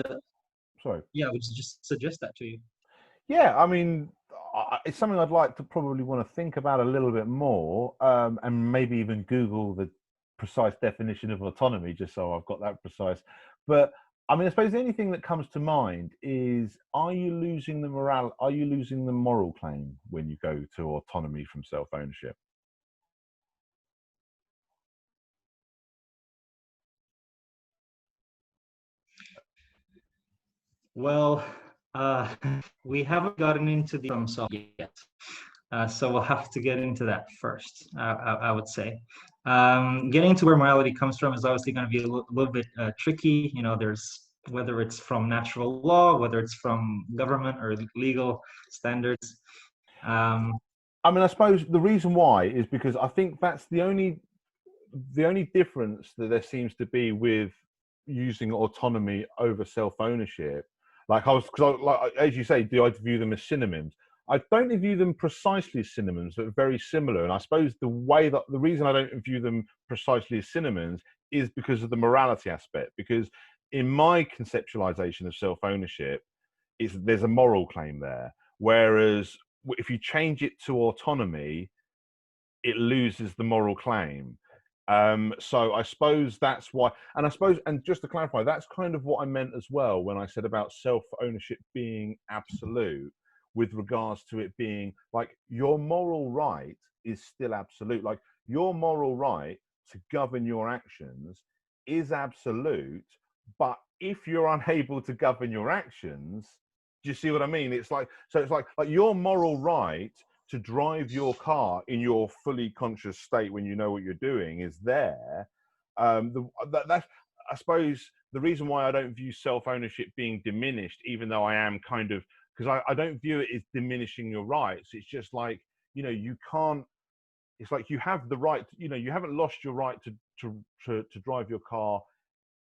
sorry. I would just suggest that to you. Yeah, I mean, it's something I'd like to probably want to think about a little bit more, and maybe even Google the precise definition of autonomy, just so I've got that precise. But I mean, I suppose the only thing that comes to mind is: are you losing the moral? Are you losing the moral claim when you go to autonomy from self-ownership? Well, Uh, we haven't gotten into the self yet, so we'll have to get into that first. I would say, getting to where morality comes from is obviously going to be a little bit tricky. You know, there's whether it's from natural law, whether it's from government or legal standards. Um, I mean, I suppose the reason why is because I think that's the only difference that there seems to be with using autonomy over self-ownership. Like I was, because like as you say, do I view them as synonyms? I don't view them precisely as synonyms, but very similar. And I suppose the reason I don't view them precisely as synonyms is because of the morality aspect. Because in my conceptualization of self-ownership, there's a moral claim there. Whereas if you change it to autonomy, it loses the moral claim. So I suppose that's why, and I suppose, and just to clarify, that's kind of what I meant as well when I said about self-ownership being absolute, with regards to it being like your moral right is still absolute. Like your moral right to govern your actions is absolute, but if you're unable to govern your actions, do you see what I mean? It's like, so it's like your moral right to drive your car in your fully conscious state when you know what you're doing is there. That's, I suppose, the reason why I don't view self-ownership being diminished, even though I am kind of, because I don't view it as diminishing your rights. It's just like, you can't, it's like you have the right, you haven't lost your right to drive your car.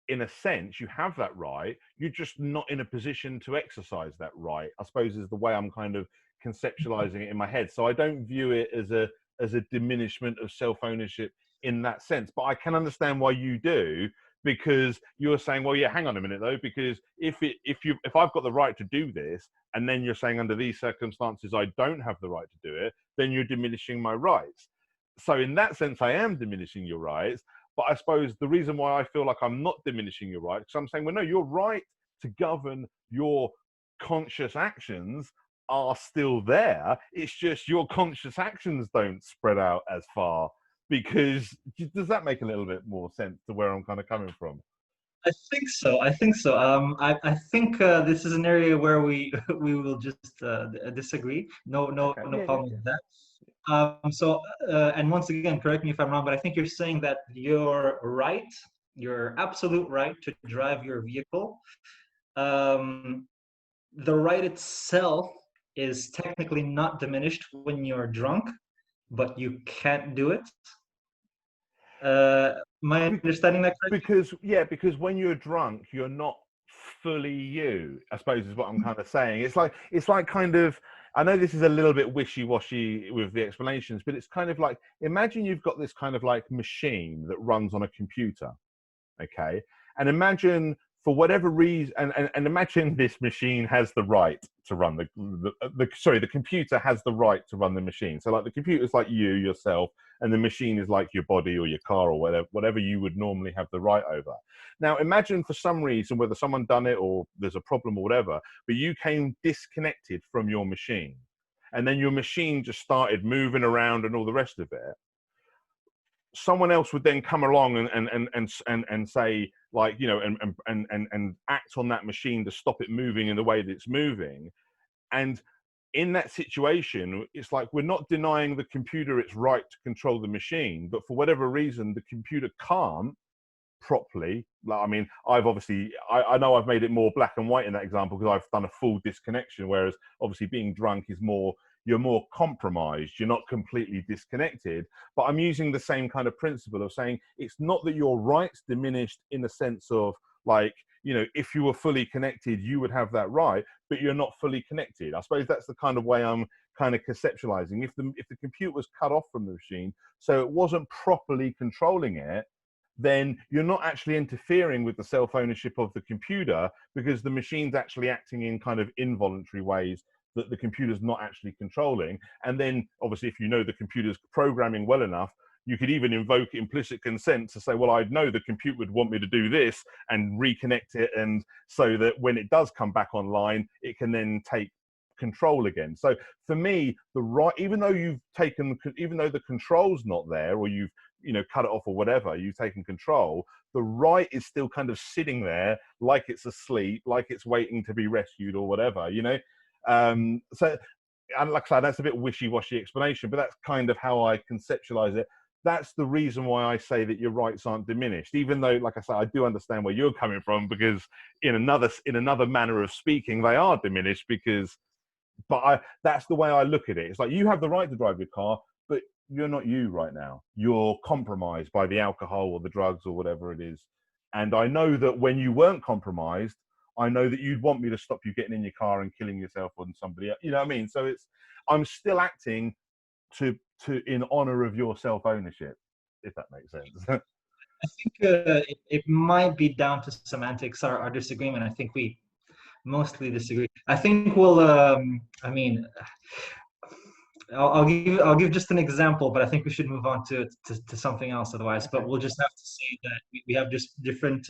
In a sense, you have that right. You're just not in a position to exercise that right, I suppose, is the way I'm kind of conceptualizing it in my head. So I don't view it as a diminishment of self-ownership in that sense. But I can understand why you do, because you're saying, well, yeah, hang on a minute though, because if I've got the right to do this, and then you're saying under these circumstances I don't have the right to do it, then you're diminishing my rights. So in that sense, I am diminishing your rights. But I suppose the reason why I feel like I'm not diminishing your right, because I'm saying, well, no, your right to govern your conscious actions are still there. It's just your conscious actions don't spread out as far. Because does that make a little bit more sense to where I'm kind of coming from? I think so. I think so. I think this is an area where we we will just disagree. Okay. No Yeah, yeah, problem yeah. with that. And once again, correct me if I'm wrong, but I think you're saying that your right, your absolute right to drive your vehicle, um, the right itself is technically not diminished when you're drunk, but you can't do it. Am I understanding that correctly? Because when you're drunk, you're not fully you, I suppose, is what I'm kind of saying. It's like kind of, I know this is a little bit wishy-washy with the explanations, but it's kind of like, imagine you've got this kind of like machine that runs on a computer. Okay, and imagine, for whatever reason, and imagine this machine has the right to run the computer has the right to run the machine. So like the computer's like you yourself, and the machine is like your body or your car or whatever you would normally have the right over. Now imagine, for some reason, whether someone done it or there's a problem or whatever, but you came disconnected from your machine, and then your machine just started moving around and all the rest of it. Someone else would then come along and say, like, and act on that machine to stop it moving in the way that it's moving. And in that situation, it's like, we're not denying the computer its right to control the machine, but for whatever reason the computer can't properly. Like, I mean, I know I've made it more black and white in that example, because I've done a full disconnection, whereas obviously being drunk is more, you're more compromised, you're not completely disconnected. But I'm using the same kind of principle of saying, it's not that your rights diminished in the sense of, like, if you were fully connected you would have that right, but you're not fully connected. I suppose that's the kind of way I'm kind of conceptualizing. If the computer was cut off from the machine, so it wasn't properly controlling it, then you're not actually interfering with the self-ownership of the computer, because the machine's actually acting in kind of involuntary ways that the computer's not actually controlling. And then obviously, if you know the computer's programming well enough, you could even invoke implicit consent to say, well, I know the computer would want me to do this, and reconnect it, and so that when it does come back online, it can then take control again. So for me, the right, even though the control's not there, or you've cut it off or whatever, you've taken control, the right is still kind of sitting there like it's asleep, like it's waiting to be rescued or whatever, so, and like I said, that's a bit wishy-washy explanation, but that's kind of how I conceptualize it. That's the reason why I say that your rights aren't diminished, even though, like I said, I do understand where you're coming from, because in another manner of speaking, they are diminished, because, that's the way I look at it. It's like, you have the right to drive your car, but you're not you right now. You're compromised by the alcohol or the drugs or whatever it is. And I know that when you weren't compromised, I know that you'd want me to stop you getting in your car and killing yourself or somebody else. You know what I mean? So I'm still acting to in honor of your self-ownership, if that makes sense. I think it might be down to semantics, our disagreement. I think we mostly disagree. I think we'll. I mean, I'll give just an example, but I think we should move on to something else otherwise. But we'll just have to say that we have just different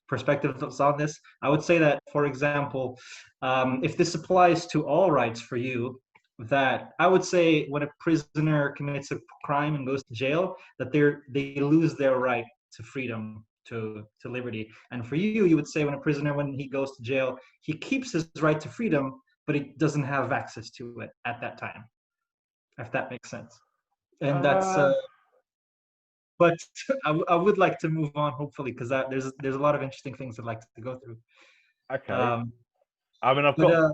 perspectives on this. I would say that, for example, if this applies to all rights for you, that I would say when a prisoner commits a crime and goes to jail, that they lose their right to freedom, to liberty. And for you, you would say when a prisoner, when he goes to jail, he keeps his right to freedom, but he doesn't have access to it at that time, if that makes sense. And that's but I would like to move on, hopefully, because there's a lot of interesting things I'd like to go through. Okay. I mean, I've But got.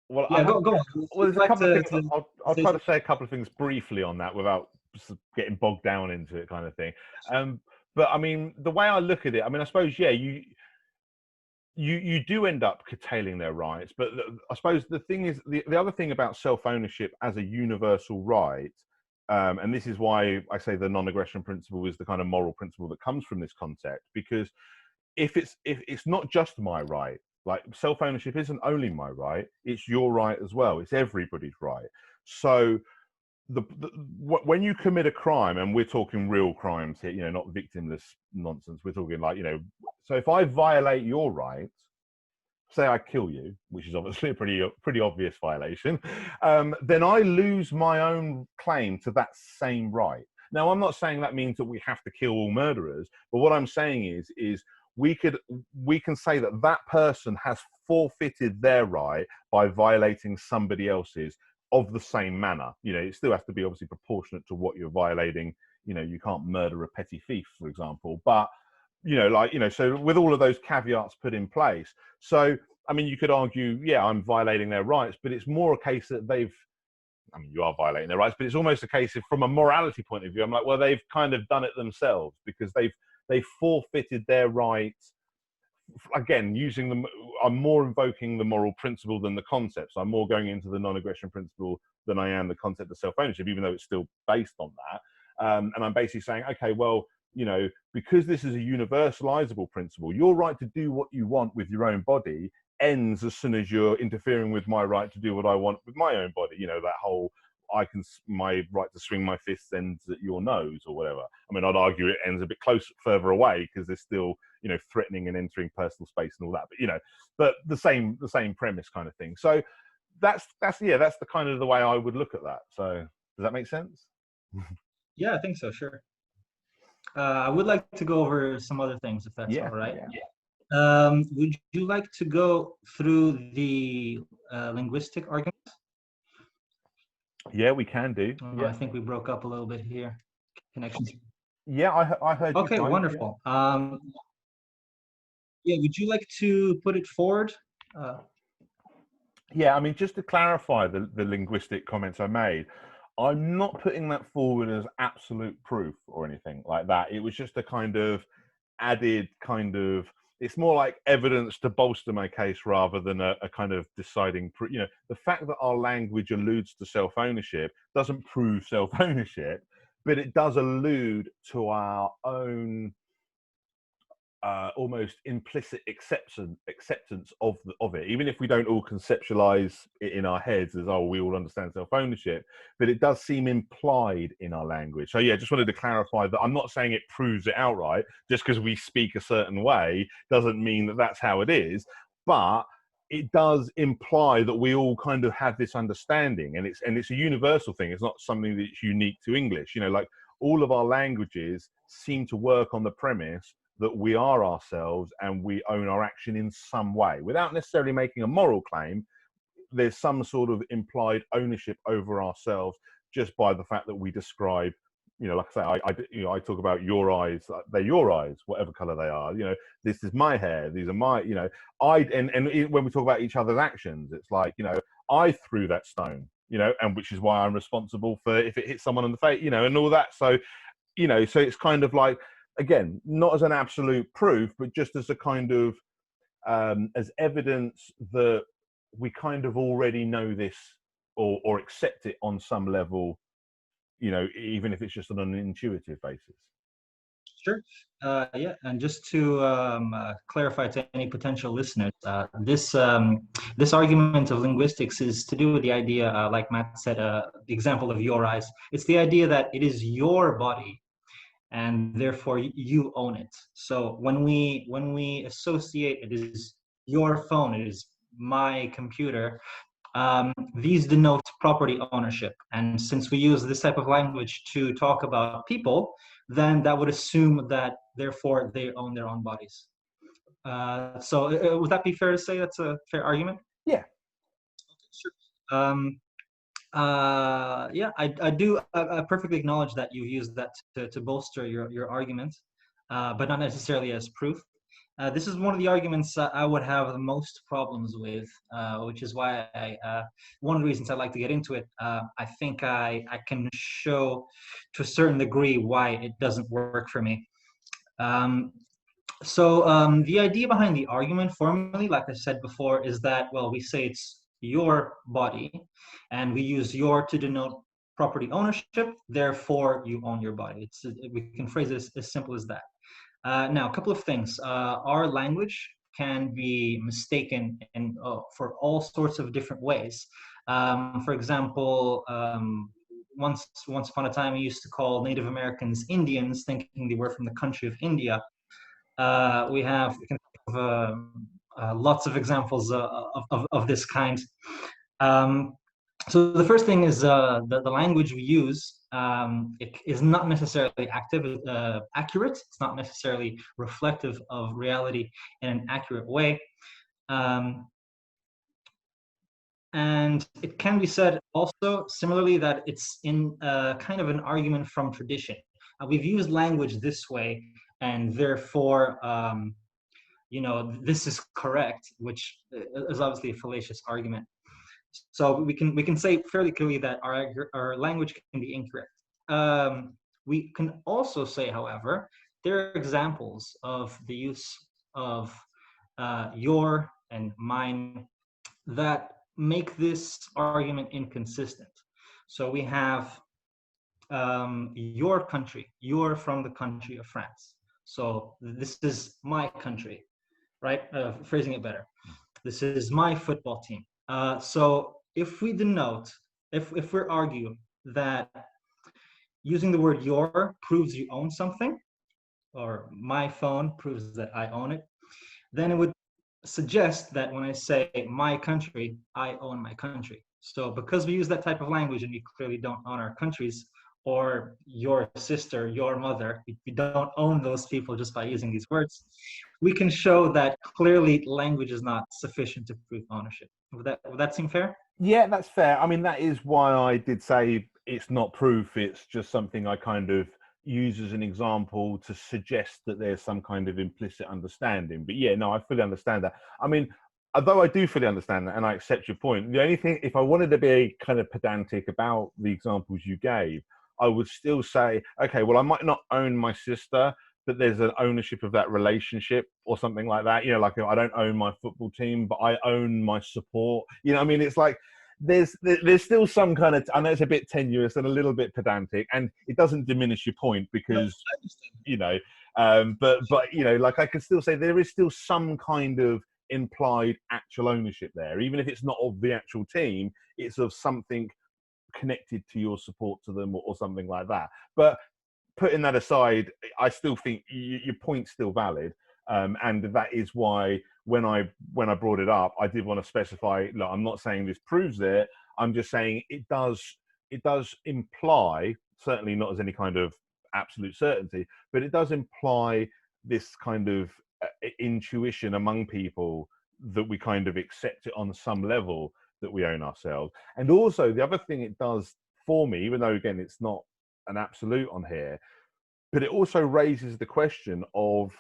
Well, I yeah, have. go on. Well, there's a Like couple of things. to I'll say try to something? say a couple of things briefly on that without getting bogged down into it, kind of thing. But I mean, the way I look at it, I mean, I suppose, yeah, you do end up curtailing their rights, but I suppose the thing is, the other thing about self-ownership as a universal right, and this is why I say the non-aggression principle is the kind of moral principle that comes from this concept, because if it's not just my right, like self-ownership isn't only my right, it's your right as well, it's everybody's right. So when you commit a crime, and we're talking real crimes here, not victimless nonsense, we're talking like, so if I violate your rights, say I kill you, which is obviously a pretty obvious violation, then I lose my own claim to that same right. Now, I'm not saying that means that we have to kill all murderers, but what I'm saying is we can say that that person has forfeited their right by violating somebody else's of the same manner. It still has to be obviously proportionate to what you're violating. You can't murder a petty thief, for example, but so with all of those caveats put in place. So, I mean, you could argue, yeah, I'm violating their rights, but it's more a case that you are violating their rights, but it's almost a case of, from a morality point of view, I'm like, well, they've kind of done it themselves, because they've forfeited their rights. Again, I'm more invoking the moral principle than the concept. So I'm more going into the non-aggression principle than I am the concept of self-ownership, even though it's still based on that. And I'm basically saying, okay, well, because this is a universalizable principle, your right to do what you want with your own body ends as soon as you're interfering with my right to do what I want with my own body. That whole, my right to swing my fists ends at your nose or whatever. I mean, I'd argue it ends a bit further away, because there's still, threatening and entering personal space and all that. But the same premise kind of thing. So that's the kind of the way I would look at that. So does that make sense? Yeah, I think so. Sure. I would like to go over some other things, if that's all right. Yeah. Would you like to go through the linguistic arguments? Yeah, we can do. Yeah. I think we broke up a little bit here. Connections. Yeah, I heard you. Okay, fine. wonderful. Yeah, would you like to put it forward? Yeah, I mean, just to clarify the linguistic comments I made, I'm not putting that forward as absolute proof or anything like that. It was just a kind of added it's more like evidence to bolster my case rather than a kind of deciding, the fact that our language alludes to self-ownership doesn't prove self-ownership, but it does allude to our own almost implicit acceptance of it, even if we don't all conceptualize it in our heads as, oh, we all understand self-ownership, but it does seem implied in our language. So yeah, just wanted to clarify that I'm not saying it proves it outright. Just because we speak a certain way doesn't mean that that's how it is, but it does imply that we all kind of have this understanding, and it's a universal thing. It's not something that's unique to English. You know, like all of our languages seem to work on the premise that we are ourselves and we own our action in some way, without necessarily making a moral claim. There's some sort of implied ownership over ourselves just by the fact that we describe, you know, like I say, I talk about your eyes, they're your eyes, whatever color they are. You know, this is my hair, these are my, you know, and when we talk about each other's actions, it's like, you know, I threw that stone, you know, and which is why I'm responsible for if it hits someone in the face, you know, and all that. So, you know, so it's kind of like, again, not as an absolute proof, but just as a kind of as evidence that we kind of already know this, or accept it on some level, you know, even if it's just on an intuitive basis. Sure. Yeah, and just to clarify to any potential listeners, this argument of linguistics is to do with the idea, like Matt said, the example of your eyes. It's the idea that it is your body, and therefore you own it. So when we associate, it is your phone, it is my computer. These denote property ownership. And since we use this type of language to talk about people, then that would assume that therefore they own their own bodies. So would that be fair to say that's a fair argument? Yeah. Sure. Yeah, I perfectly acknowledge that you used that to bolster your argument, but not necessarily as proof. This is one of the arguments I would have the most problems with, which is why one of the reasons I like to get into it. I think I can show to a certain degree why it doesn't work for me. So the idea behind the argument formally, like I said before, is that, well, we say it's your body, and we use your to denote property ownership, therefore you own your body. We can phrase it as simple as that. Now, a couple of things. Our language can be mistaken for all sorts of different ways. For example, once upon a time, we used to call Native Americans Indians, thinking they were from the country of India. We can think of lots of examples of this kind. Um, so the first thing is the language we use. It is not necessarily accurate. It's not necessarily reflective of reality in an accurate way. And it can be said also similarly that it's in kind of an argument from tradition. We've used language this way, and therefore, this is correct, which is obviously a fallacious argument. So we can say fairly clearly that our language can be incorrect. We can also say, however, there are examples of the use of your and mine that make this argument inconsistent. So we have your country. You're from the country of France. So this is my country, right? Phrasing it better. This is my football team. So if we denote, if we argue that using the word your proves you own something, or my phone proves that I own it, then it would suggest that when I say my country, I own my country. So because we use that type of language and we clearly don't own our countries, or your sister, your mother, we don't own those people just by using these words, we can show that clearly language is not sufficient to prove ownership. Would that seem fair? Yeah, that's fair. I mean, that is why I did say it's not proof. It's just something I kind of use as an example to suggest that there's some kind of implicit understanding. But yeah, no, I fully understand that. I mean, although I do fully understand that and I accept your point, the only thing, if I wanted to be kind of pedantic about the examples you gave, I would still say, okay, well, I might not own my sister, but there's an ownership of that relationship or something like that. You know, like I don't own my football team, but I own my support. You know, I mean, it's like there's still some kind of, I know it's a bit tenuous and a little bit pedantic, and it doesn't diminish your point because, you know, but you know, like I can still say there is still some kind of implied actual ownership there, even if it's not of the actual team, it's of something connected to your support to them or something like that. But putting that aside, I still think your point's still valid. And that is why when I brought it up, I did want to specify. Look, I'm not saying this proves it. I'm just saying it does imply, certainly not as any kind of absolute certainty, but it does imply this kind of intuition among people that we kind of accept it on some level that we own ourselves. And also the other thing it does for me, even though again it's not an absolute on here, but it also raises the question of,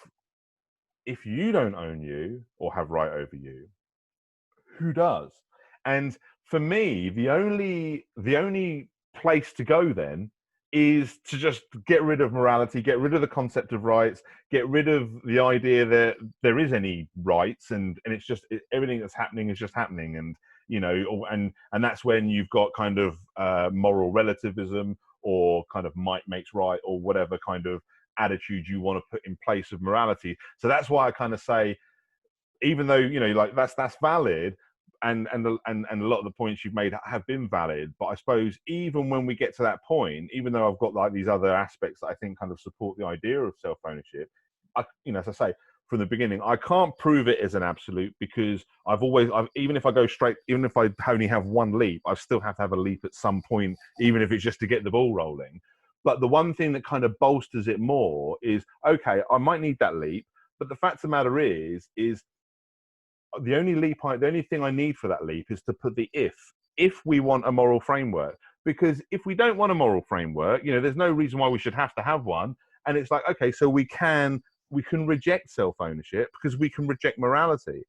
if you don't own you or have right over you, who does? And for me, the only place to go then is to just get rid of morality, get rid of the concept of rights, get rid of the idea that there is any rights, and it's just everything that's happening is just happening, and and that's when you've got kind of moral relativism, or kind of might makes right, or whatever kind of attitude you want to put in place of morality. So that's why I kind of say, even though like that's valid, and a lot of the points you've made have been valid, but I suppose even when we get to that point, even though I've got like these other aspects that I think kind of support the idea of self-ownership, as I say from the beginning, I can't prove it as an absolute, because even if I go straight, even if I only have one leap, I still have to have a leap at some point, even if it's just to get the ball rolling. But the one thing that kind of bolsters it more is, okay, I might need that leap, but the fact of the matter is the only thing I need for that leap is to put the if we want a moral framework. Because if we don't want a moral framework, there's no reason why we should have to have one. And it's like, okay, so we can reject self-ownership because we can reject morality.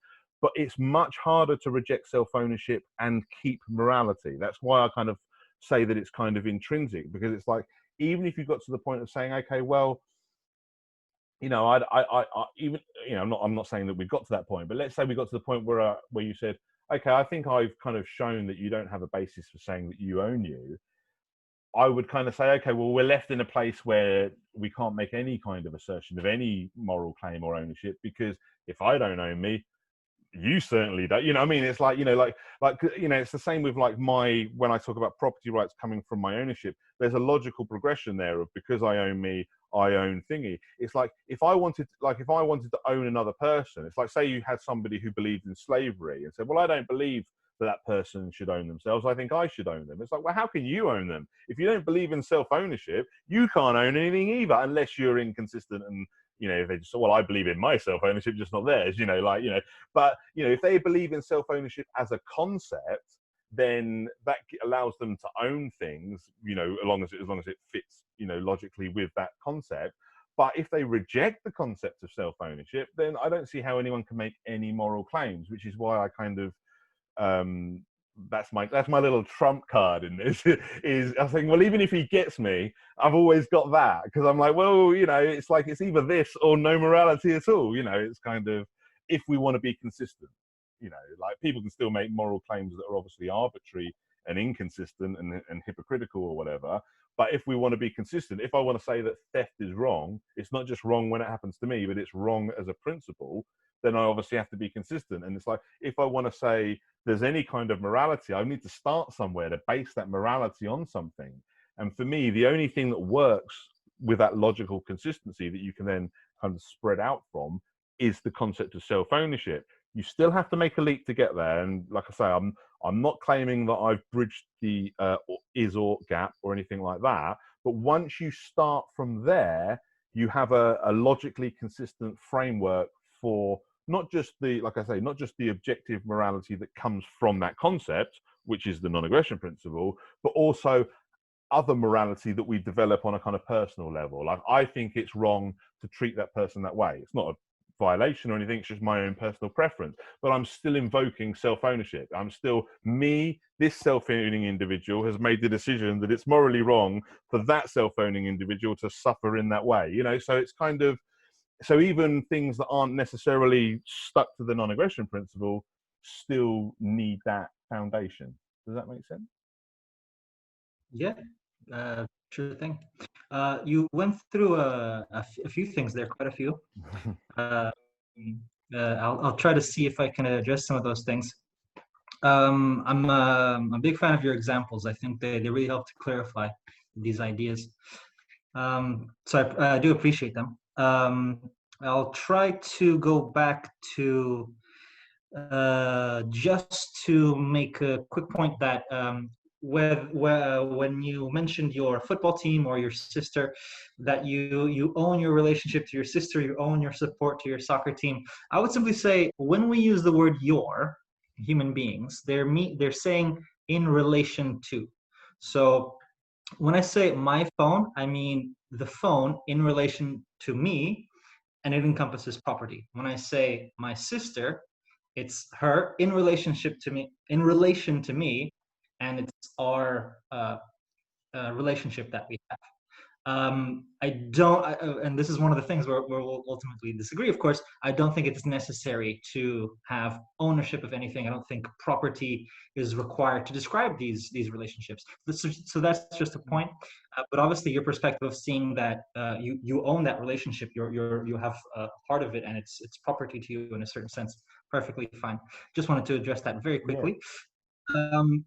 But it's much harder to reject self-ownership and keep morality. That's why I kind of say that it's kind of intrinsic, because it's like, even if you got to the point of saying, okay, well, I even, I'm not saying that we got to that point, but let's say we got to the point where you said, okay, I think I've kind of shown that you don't have a basis for saying that you own you. I would kind of say, okay, well, we're left in a place where we can't make any kind of assertion of any moral claim or ownership, because if I don't own me, you certainly don't. What I mean? It's like, it's the same with like when I talk about property rights coming from my ownership, there's a logical progression there of, because I own me, I own thingy. It's like, if I wanted to own another person, it's like, say you had somebody who believed in slavery and said, well, I don't believe that person should own themselves, I think I should own them. It's like, well, how can you own them? If you don't believe in self-ownership, you can't own anything either, unless you're inconsistent and, if they just say, well, I believe in my self-ownership, just not theirs, but, if they believe in self-ownership as a concept, then that allows them to own things, as long as it fits, logically with that concept. But if they reject the concept of self-ownership, then I don't see how anyone can make any moral claims, which is why I kind of, that's my little trump card in this. Is I think, well, even if he gets me, I've always got that, because I'm like, well, it's like, it's either this or no morality at all. It's kind of, if we want to be consistent, like, people can still make moral claims that are obviously arbitrary and inconsistent and hypocritical or whatever. But if we want to be consistent, if I want to say that theft is wrong, it's not just wrong when it happens to me, but it's wrong as a principle, then I obviously have to be consistent. And it's like, if I want to say there's any kind of morality, I need to start somewhere to base that morality on something. And for me, the only thing that works with that logical consistency that you can then kind of spread out from is the concept of self-ownership. You still have to make a leap to get there. And like I say, I'm not claiming that I've bridged the is-ought gap or anything like that. But once you start from there, you have a logically consistent framework for not just the objective morality that comes from that concept, which is the non-aggression principle, but also other morality that we develop on a kind of personal level. Like, I think it's wrong to treat that person that way. It's not a violation or anything, it's just my own personal preference, but I'm still invoking self-ownership. I'm still this self-owning individual has made the decision that it's morally wrong for that self-owning individual to suffer in that way. So it's kind of, so even things that aren't necessarily stuck to the non-aggression principle still need that foundation. Does that make sense? Yeah, sure thing. You went through a few things there, quite a few. I'll try to see if I can address some of those things. I'm a big fan of your examples. I think they really help to clarify these ideas. So I do appreciate them. I'll try to go back to just to make a quick point that when you mentioned your football team or your sister, that you own your relationship to your sister, you own your support to your soccer team. I would simply say when we use the word "your," human beings, they're saying in relation to. So when I say my phone, I mean the phone in relation to me, and it encompasses property. When I say my sister, it's her in relationship to me, in relation to me, and it's our relationship that we have. I don't, and this is one of the things where we'll ultimately disagree, of course. I don't think it's necessary to have ownership of anything. I don't think property is required to describe these relationships. So that's just a point. But obviously, your perspective of seeing that you own that relationship, you have a part of it, and it's property to you in a certain sense. Perfectly fine. Just wanted to address that very Yeah. quickly. Um,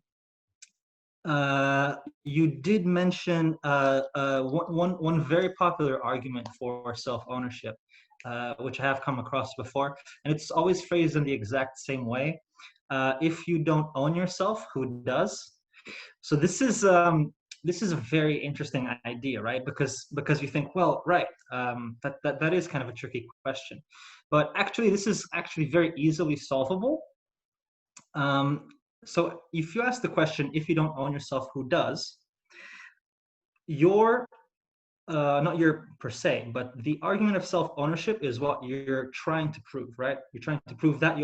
you did mention one very popular argument for self-ownership, which I have come across before, and it's always phrased in the exact same way. If you don't own yourself, who does? So this is a very interesting idea, right? Because you think, well, right, that is kind of a tricky question, but actually, this is actually very easily solvable. Um, so if you ask the question, if you don't own yourself, who does? Your not your per se, but the argument of self-ownership is what you're trying to prove, right? You're trying to prove that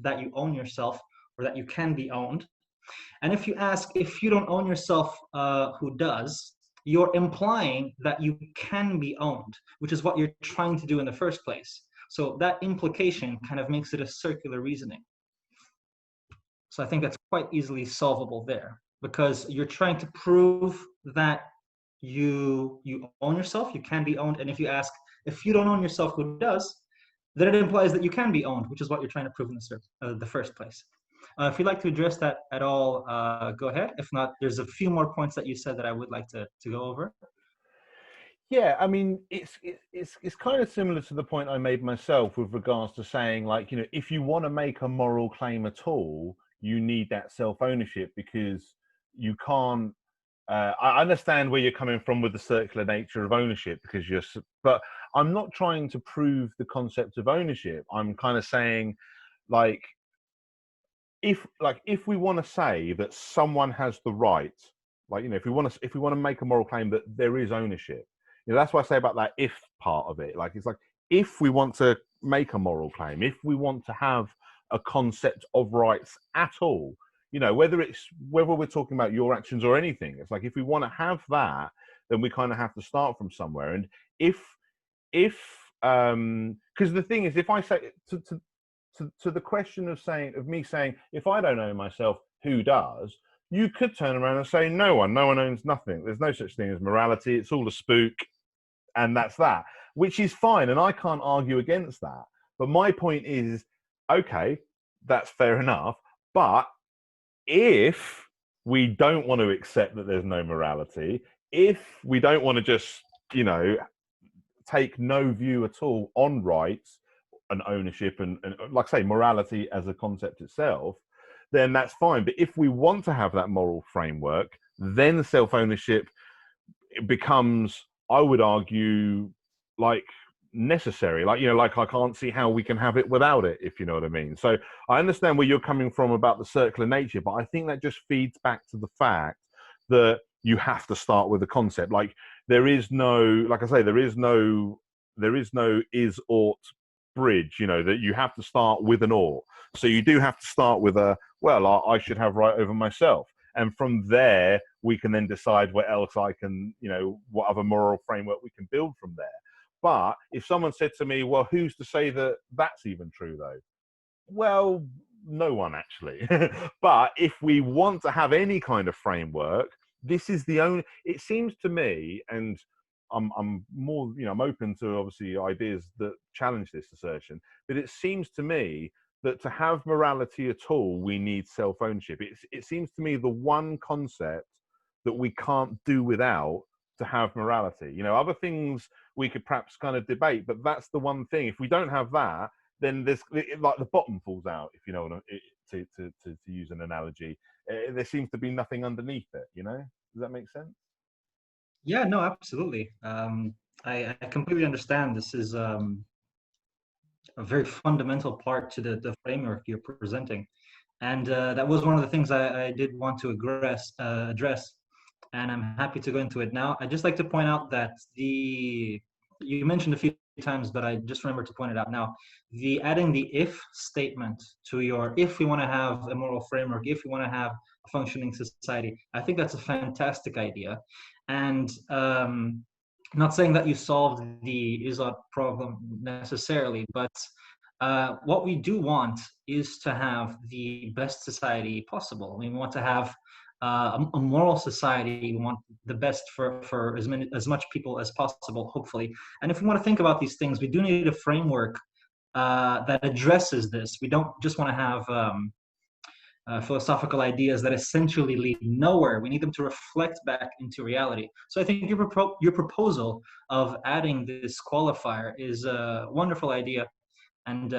that you own yourself, or that you can be owned. And if you ask, if you don't own yourself, who does? You're implying that you can be owned, which is what you're trying to do in the first place. So that implication kind of makes it a circular reasoning. So I think that's quite easily solvable there, because you're trying to prove that you own yourself, you can be owned, and if you ask, if you don't own yourself, who does? Then it implies that you can be owned, which is what you're trying to prove in the first place. If you'd like to address that at all, go ahead. If not, there's a few more points that you said that I would like to go over. Yeah, I mean, it's kind of similar to the point I made myself with regards to saying, like, you know, if you want to make a moral claim at all, you need that self-ownership, because you can't. I understand where you're coming from with the circular nature of ownership, because but I'm not trying to prove the concept of ownership. I'm kind of saying, like, if we want to say that someone has the right, like, you know, if we want to make a moral claim that there is ownership, you know, that's what I say about that if part of it. Like, it's like, if we want to make a moral claim, if we want to have a concept of rights at all, you know, whether we're talking about your actions or anything, it's like, if we want to have that, then we kind of have to start from somewhere. And if because the thing is, if I say to the question of me saying, if I don't own myself, who does? You could turn around and say, no one owns nothing. There's no such thing as morality. It's all a spook, and that's that, which is fine. And I can't argue against that. But my point is, okay, that's fair enough. But if we don't want to accept that there's no morality, if we don't want to just, you know, take no view at all on rights and ownership and like I say, morality as a concept itself, then that's fine. But if we want to have that moral framework, then self-ownership becomes, I would argue, like, necessary. Like, you know, like, I can't see how we can have it without it, if you know what I mean. So I understand where you're coming from about the circular nature, but I think that just feeds back to the fact that you have to start with the concept. Like, there is no, like I say, there is no is ought bridge, you know, that you have to start with an ought. So you do have to start with a, well, I should have right over myself. And from there, we can then decide what else I can, you know, what other moral framework we can build from there. But if someone said to me, well, who's to say that that's even true, though? Well, no one actually. But if we want to have any kind of framework, this is the only, it seems to me, and I'm more, you know, I'm open to obviously ideas that challenge this assertion, but it seems to me that to have morality at all, we need self-ownership. It seems to me the one concept that we can't do without to have morality. You know, other things we could perhaps kind of debate, but that's the one thing. If we don't have that, then there's like the bottom falls out, if you know what to use an analogy. There seems to be nothing underneath it. You know, does that make sense? Yeah, no, absolutely. I completely understand. This is a very fundamental part to the framework you're presenting. And that was one of the things I did want to address, and I'm happy to go into it now. I'd just like to point out that you mentioned a few times, but I just remember to point it out now. The adding the if statement to your, if we want to have a moral framework, if we want to have a functioning society, I think that's a fantastic idea. And not saying that you solved the Izot problem necessarily, but what we do want is to have the best society possible. We want to have a moral society. We want the best for as much people as possible, hopefully. And if we want to think about these things, we do need a framework that addresses this. We don't just want to have philosophical ideas that essentially lead nowhere. We need them to reflect back into reality. So I think your proposal of adding this qualifier is a wonderful idea, and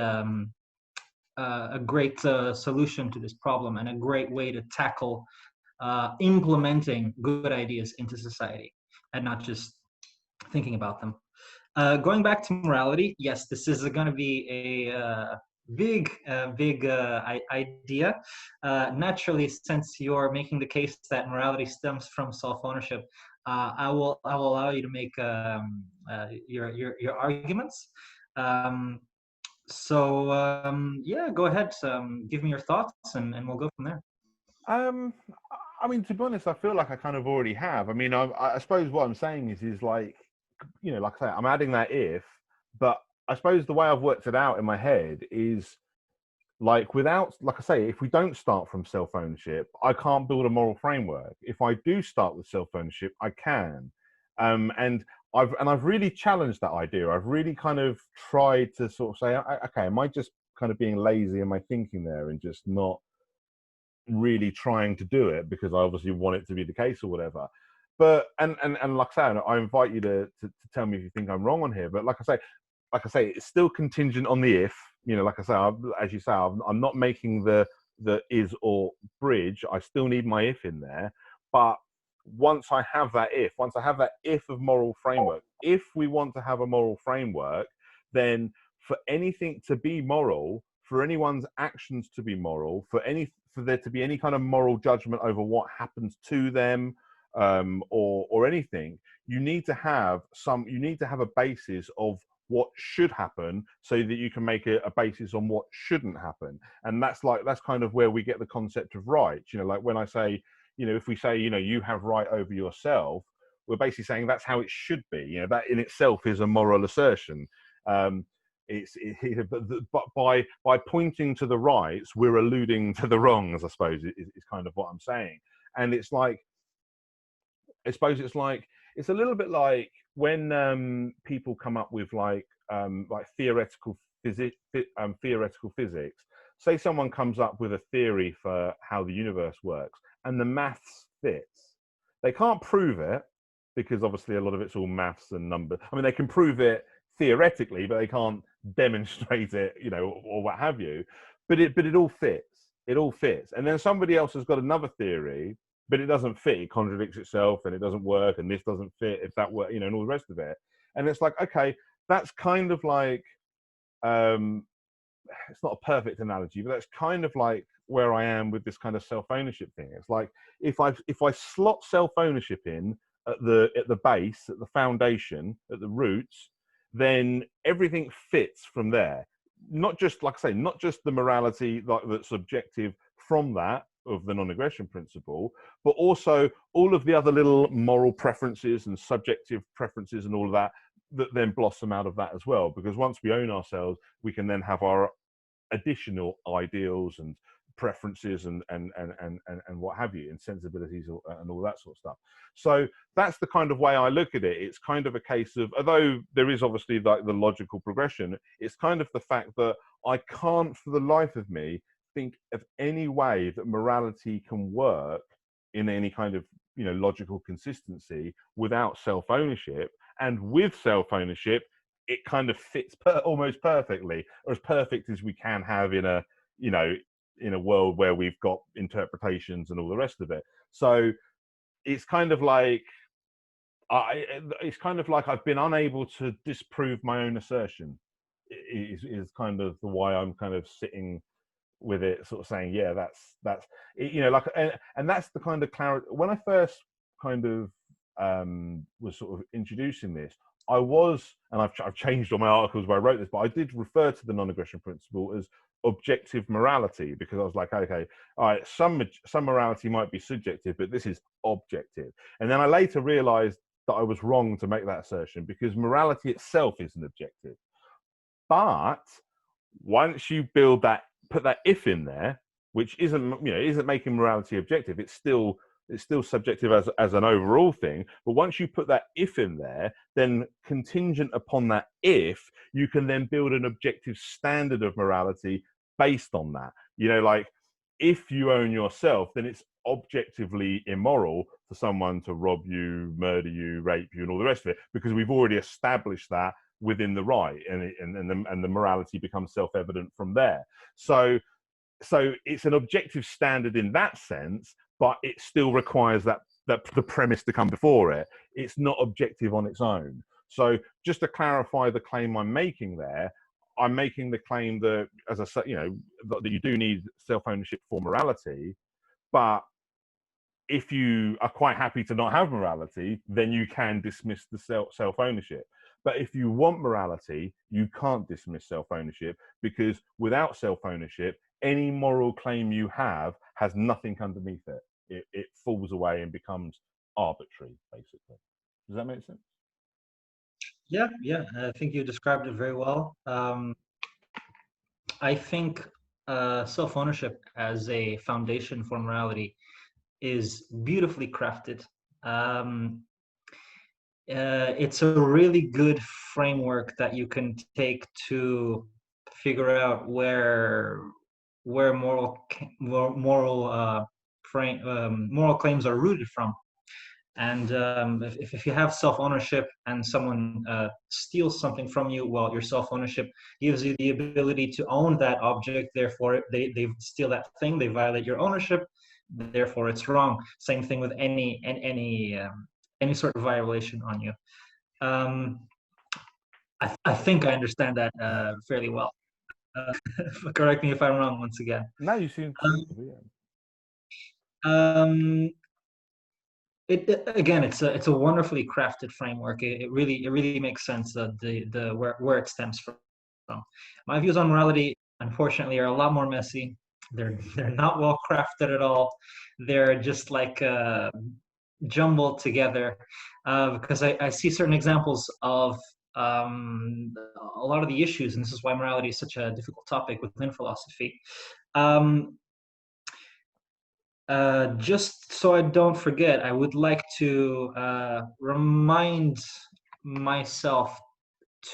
a great solution to this problem, and a great way to tackle implementing good ideas into society and not just thinking about them. Going back to morality, yes, this is going to be a big idea. Naturally, since you're making the case that morality stems from self-ownership, I will allow you to make your arguments. Um, yeah, go ahead. Give me your thoughts, and we'll go from there. Um, I mean, to be honest, I feel like I kind of already have. I mean, I suppose what I'm saying is like, you know, like I say, I'm adding that if, but I suppose the way I've worked it out in my head is like without, like I say, if we don't start from self-ownership, I can't build a moral framework. If I do start with self-ownership, I can. And I've really challenged that idea. I've really kind of tried to sort of say, okay, am I just kind of being lazy in my thinking there and just not really trying to do it because I obviously want it to be the case or whatever. But and like I say, I invite you to tell me if you think I'm wrong on here. But like I say, it's still contingent on the if. You know, like I say, as you say, I'm not making the is or bridge. I still need my if in there. But once I have that if of moral framework, if we want to have a moral framework, then for anything to be moral, for anyone's actions to be moral, for there to be any kind of moral judgment over what happens to them, or anything, you need to have a basis of what should happen so that you can make a basis on what shouldn't happen. And that's kind of where we get the concept of right. You know, like when I say, you know, if we say, you know, you have right over yourself, we're basically saying that's how it should be. You know, that in itself is a moral assertion. But by pointing to the rights, we're alluding to the wrongs, I suppose, is kind of what I'm saying. And it's like, I suppose it's a little bit like when people come up with like theoretical physics. Say someone comes up with a theory for how the universe works, and the maths fits. They can't prove it because obviously a lot of it's all maths and numbers. I mean, they can prove it theoretically, but they can't demonstrate it, you know, or what have you. But it all fits. It all fits. And then somebody else has got another theory, but it doesn't fit. It contradicts itself, and it doesn't work, and this doesn't fit. If that were, you know, and all the rest of it. And it's like, okay, that's kind of like, it's not a perfect analogy, but that's kind of like where I am with this kind of self-ownership thing. It's like if I slot self-ownership in at the base, at the foundation, at the roots, then everything fits from there. Not just, like I say, not just the morality, like that's subjective from that of the non-aggression principle, but also all of the other little moral preferences and subjective preferences and all of that then blossom out of that as well. Because once we own ourselves, we can then have our additional ideals and preferences and what have you, and sensibilities and all that sort of stuff. So that's the kind of way I look at it. It's kind of a case of, although there is obviously like the logical progression, it's kind of the fact that I can't for the life of me think of any way that morality can work in any kind of, logical consistency without self-ownership, and with self-ownership it kind of fits almost perfectly, or as perfect as we can have in a in a world where we've got interpretations and all the rest of it. So it's kind of like I've been unable to disprove my own assertion. Is kind of the why I'm kind of sitting with it, sort of saying, yeah, that's like, and that's the kind of clarity. When I first kind of was sort of introducing this, I was, and I've changed all my articles where I wrote this, but I did refer to the non-aggression principle as objective morality, because I was like, okay, all right, some morality might be subjective, but this is objective. And then I later realized that I was wrong to make that assertion, because morality itself isn't objective. But once you put that if in there, which isn't making morality objective, it's still subjective as an overall thing. But once you put that if in there, then contingent upon that if, you can then build an objective standard of morality based on that. Like, if you own yourself, then it's objectively immoral for someone to rob you, murder you, rape you, and all the rest of it, because we've already established that within the right, and the morality becomes self-evident from there. So it's an objective standard in that sense, but it still requires that the premise to come before it. It's not objective on its own. So just to clarify the claim I'm making there, I'm making the claim that, as I said, that you do need self-ownership for morality, but if you are quite happy to not have morality, then you can dismiss the self-ownership. But if you want morality, you can't dismiss self-ownership, because without self-ownership, any moral claim you have has nothing underneath it. It falls away and becomes arbitrary, basically. Does that make sense? Yeah, I think you described it very well. I think self-ownership as a foundation for morality is beautifully crafted. It's a really good framework that you can take to figure out where moral claims are rooted from. And if you have self-ownership and someone steals something from you, well, your self-ownership gives you the ability to own that object. Therefore, they steal that thing, they violate your ownership. Therefore, it's wrong. Same thing with any sort of violation on you. I think I understand that fairly well. Correct me if I'm wrong once again. No, you seem to. Again, it's a wonderfully crafted framework. It really makes sense where it stems from. My views on morality, unfortunately, are a lot more messy. They're not well crafted at all. They're just like jumbled together, because I see certain examples of a lot of the issues, and this is why morality is such a difficult topic within philosophy. Just so I don't forget, I would like to remind myself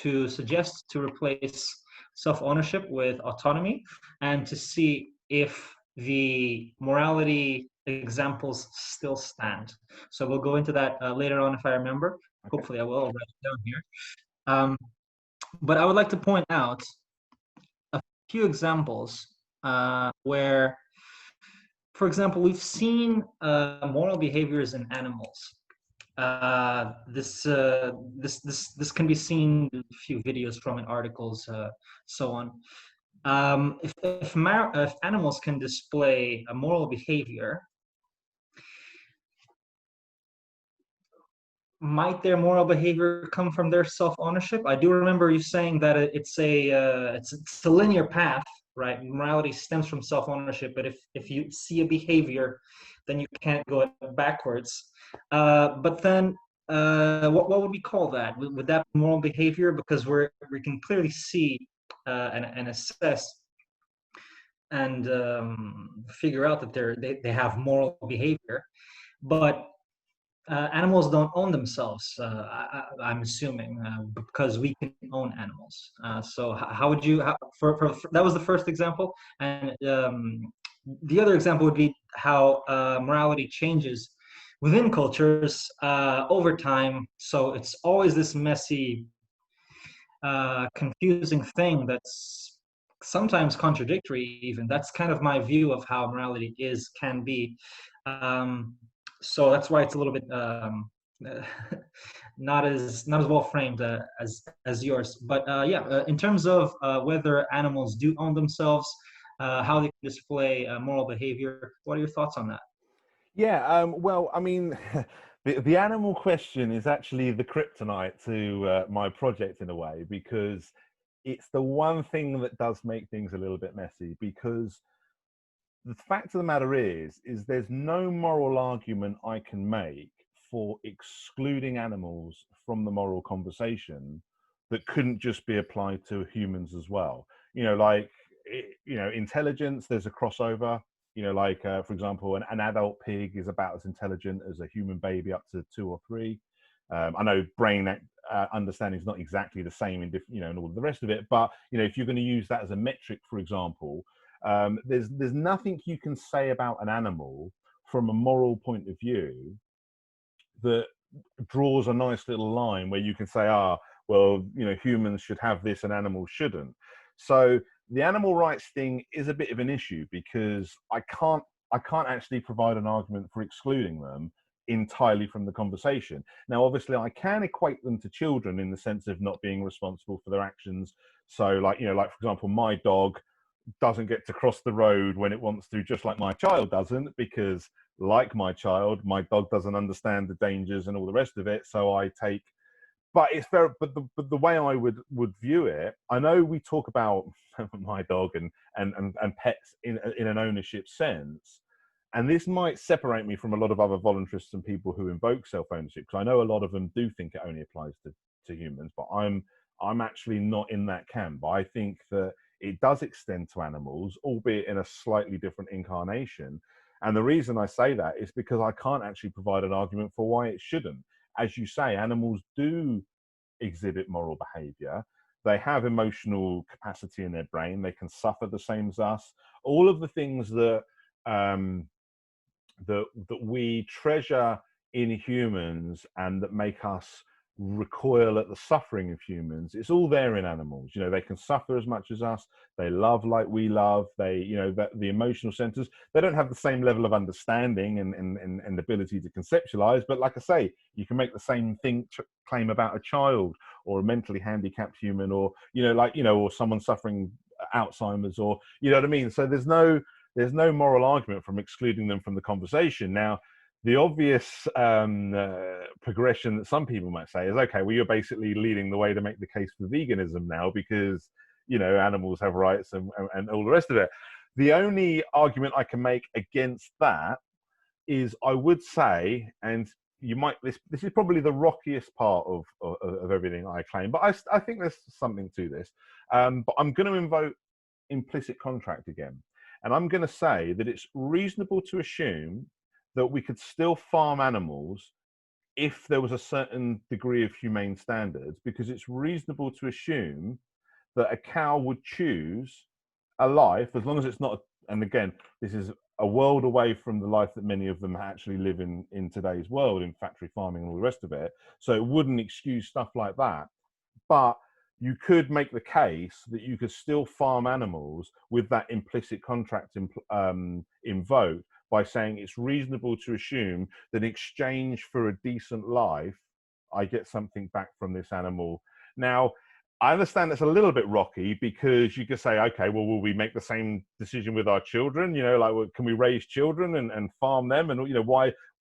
to suggest to replace self-ownership with autonomy, and to see if the morality examples still stand. So we'll go into that later on if I remember. Okay. Hopefully I will. I'll write it down here. But I would like to point out a few examples where, for example, we've seen moral behaviors in animals. This can be seen in a few videos from it, articles, so on. If animals can display a moral behavior, might their moral behavior come from their self-ownership? I do remember you saying that it's a linear path, right? Morality stems from self-ownership, but if you see a behavior, then you can't go backwards. But then, what would we call that? Would that be moral behavior? Because we can clearly see and assess and figure out that they have moral behavior, but animals don't own themselves. I'm assuming because we can own animals. So how would you? That was the first example, and the other example would be how morality changes within cultures over time. So it's always this messy, confusing thing that's sometimes contradictory even. That's kind of my view of how morality can be. Um, so that's why it's a little bit not as well framed as yours. But yeah, in terms of whether animals do own themselves, how they display moral behavior, what are your thoughts on that? Yeah, well, I mean, the animal question is actually the kryptonite to my project in a way, because it's the one thing that does make things a little bit messy. Because the fact of the matter is there's no moral argument I can make for excluding animals from the moral conversation that couldn't just be applied to humans as well. Like, intelligence, there's a crossover. Like, for example, an adult pig is about as intelligent as a human baby up to 2 or 3. I know brain understanding is not exactly the same in and all the rest of it, but if you're going to use that as a metric, for example, there's nothing you can say about an animal from a moral point of view that draws a nice little line where you can say, well, humans should have this and animals shouldn't. So the animal rights thing is a bit of an issue, because I can't actually provide an argument for excluding them entirely from the conversation. Now, obviously, I can equate them to children in the sense of not being responsible for their actions. So, like, for example, my dog doesn't get to cross the road when it wants to, just like my child doesn't, because like my child, my dog doesn't understand the dangers and all the rest of it. So I take, but it's fair. But the way I would view it, I know we talk about my dog and pets in an ownership sense, and this might separate me from a lot of other voluntarists and people who invoke self-ownership, because I know a lot of them do think it only applies to humans, but I'm actually not in that camp. I think that it does extend to animals, albeit in a slightly different incarnation. And the reason I say that is because I can't actually provide an argument for why it shouldn't. As you say, animals do exhibit moral behavior. They have emotional capacity in their brain. They can suffer the same as us. All of the things um, that we treasure in humans and that make us recoil at the suffering of humans, it's all there in animals. They can suffer as much as us. They love like we love. They, the emotional centers, they don't have the same level of understanding and ability to conceptualize, but like I say, you can make the same claim about a child or a mentally handicapped human, or or someone suffering Alzheimer's, or what I mean. So there's no moral argument from excluding them from the conversation. Now, the obvious progression that some people might say is, okay, well, you're basically leading the way to make the case for veganism now, because animals have rights and all the rest of it. The only argument I can make against that is, I would say, and this is probably the rockiest part of everything I claim, but I think there's something to this. But I'm going to invoke implicit contract again. And I'm going to say that it's reasonable to assume that we could still farm animals if there was a certain degree of humane standards, because it's reasonable to assume that a cow would choose a life, as long as it's not, and again, this is a world away from the life that many of them actually live in today's world, in factory farming and all the rest of it. So it wouldn't excuse stuff like that. But you could make the case that you could still farm animals with that implicit contract invoked, by saying it's reasonable to assume that in exchange for a decent life, I get something back from this animal. Now, I understand it's a little bit rocky, because you could say, okay, well, will we make the same decision with our children? Like, well, can we raise children and farm them? And,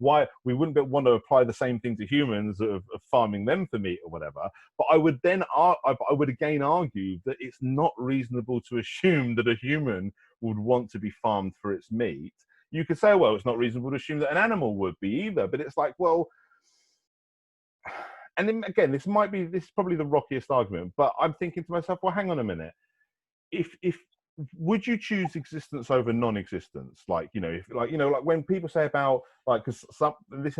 why we wouldn't want to apply the same thing to humans of farming them for meat or whatever. But I would again argue that it's not reasonable to assume that a human would want to be farmed for its meat. You could say, well, it's not reasonable to assume that an animal would be either. But it's like, well, and then again, this is probably the rockiest argument, but I'm thinking to myself, well, hang on a minute. If would you choose existence over non-existence? Like, like when people say about, like, because this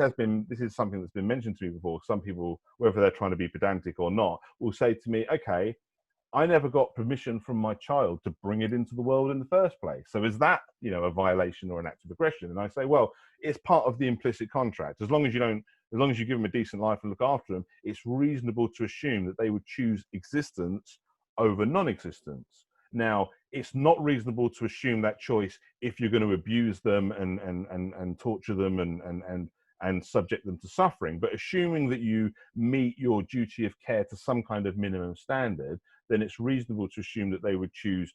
is something that's been mentioned to me before. Some people, whether they're trying to be pedantic or not, will say to me, okay, I never got permission from my child to bring it into the world in the first place. So is that, a violation or an act of aggression? And I say, well, it's part of the implicit contract. As long as you give them a decent life and look after them, it's reasonable to assume that they would choose existence over non-existence. Now, it's not reasonable to assume that choice if you're going to abuse them and torture them and subject them to suffering. But assuming that you meet your duty of care to some kind of minimum standard, then it's reasonable to assume that they would choose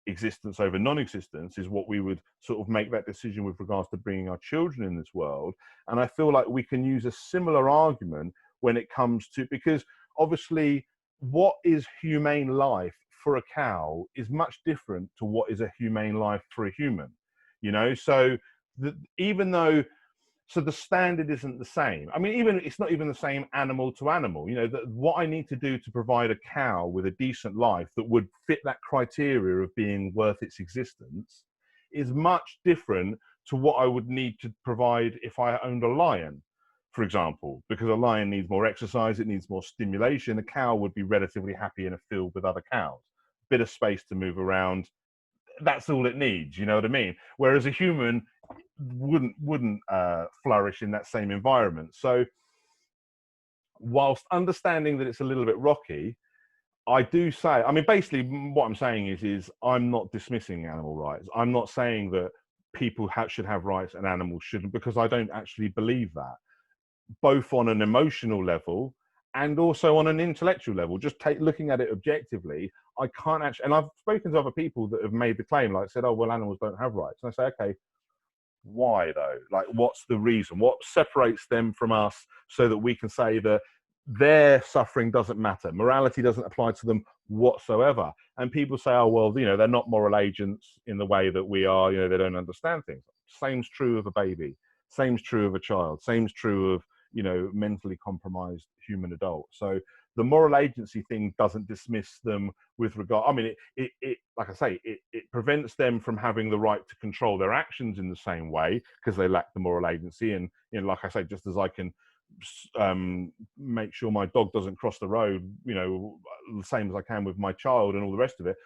existence over non-existence, is what we would sort of make that decision with regards to bringing our children in this world. And I feel like we can use a similar argument when it comes to, because obviously what is humane life for a cow is much different to what is a humane life for a human, so even though, so the standard isn't the same. I mean, even it's not even the same animal to animal. What I need to do to provide a cow with a decent life that would fit that criteria of being worth its existence is much different to what I would need to provide if I owned a lion, for example, because a lion needs more exercise, it needs more stimulation. A cow would be relatively happy in a field with other cows, bit of space to move around. That's all it needs. You know what I mean? Whereas a human wouldn't flourish in that same environment. So whilst understanding that it's a little bit rocky, I do say, I mean, basically what I'm saying is I'm not dismissing animal rights. I'm not saying that people should have rights and animals shouldn't, because I don't actually believe that, both on an emotional level and also on an intellectual level. Just looking at it objectively, I can't actually, and I've spoken to other people that have made the claim, like said, oh, well, animals don't have rights. And I say, okay, why though? Like, what's the reason? What separates them from us so that we can say that their suffering doesn't matter, morality doesn't apply to them whatsoever? And people say, oh, well, they're not moral agents in the way that we are, they don't understand things. Same's true of a baby, same's true of a child, same's true of mentally compromised human adult. So the moral agency thing doesn't dismiss them with regard. I mean, it like I say, it prevents them from having the right to control their actions in the same way, because they lack the moral agency. And like I say, just as I can make sure my dog doesn't cross the road, the same as I can with my child and all the rest of it,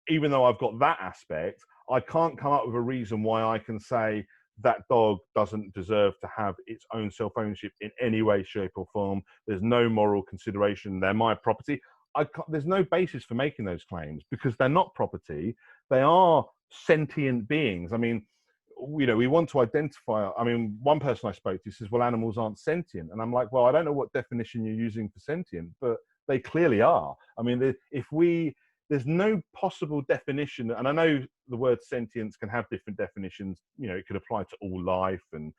even though I've got that aspect, I can't come up with a reason why I can say that dog doesn't deserve to have its own self-ownership in any way, shape or form. There's no moral consideration. They're my property. There's no basis for making those claims, because they're not property. They are sentient beings. I mean, we want to identify, I mean, one person I spoke to says, well, animals aren't sentient. And I'm like, well, I don't know what definition you're using for sentient, but they clearly are. I mean, there's no possible definition, and I know the word sentience can have different definitions. It could apply to all life, and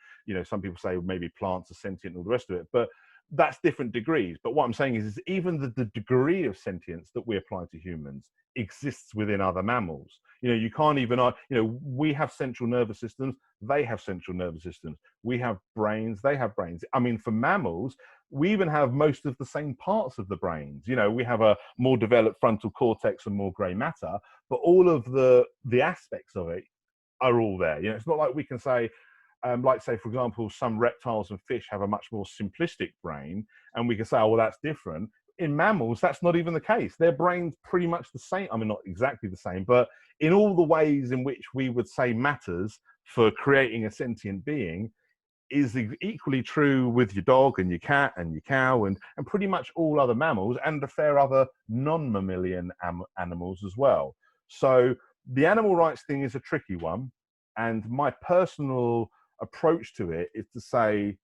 some people say maybe plants are sentient and all the rest of it, but that's different degrees. But what I'm saying is even the degree of sentience that we apply to humans exists within other mammals. You can't even, we have central nervous systems, they have central nervous systems. We have brains, they have brains. I mean, for mammals, we even have most of the same parts of the brains. We have a more developed frontal cortex and more grey matter, but all of the aspects of it are all there. It's not like we can say, like say, for example, some reptiles and fish have a much more simplistic brain, and we can say, oh, well, that's different. In mammals, that's not even the case. Their brain's pretty much the same. I mean, not exactly the same, but in all the ways in which we would say matters for creating a sentient being is equally true with your dog and your cat and your cow and pretty much all other mammals, and a fair other non-mammalian animals as well. So the animal rights thing is a tricky one. And my personal approach to it is to say,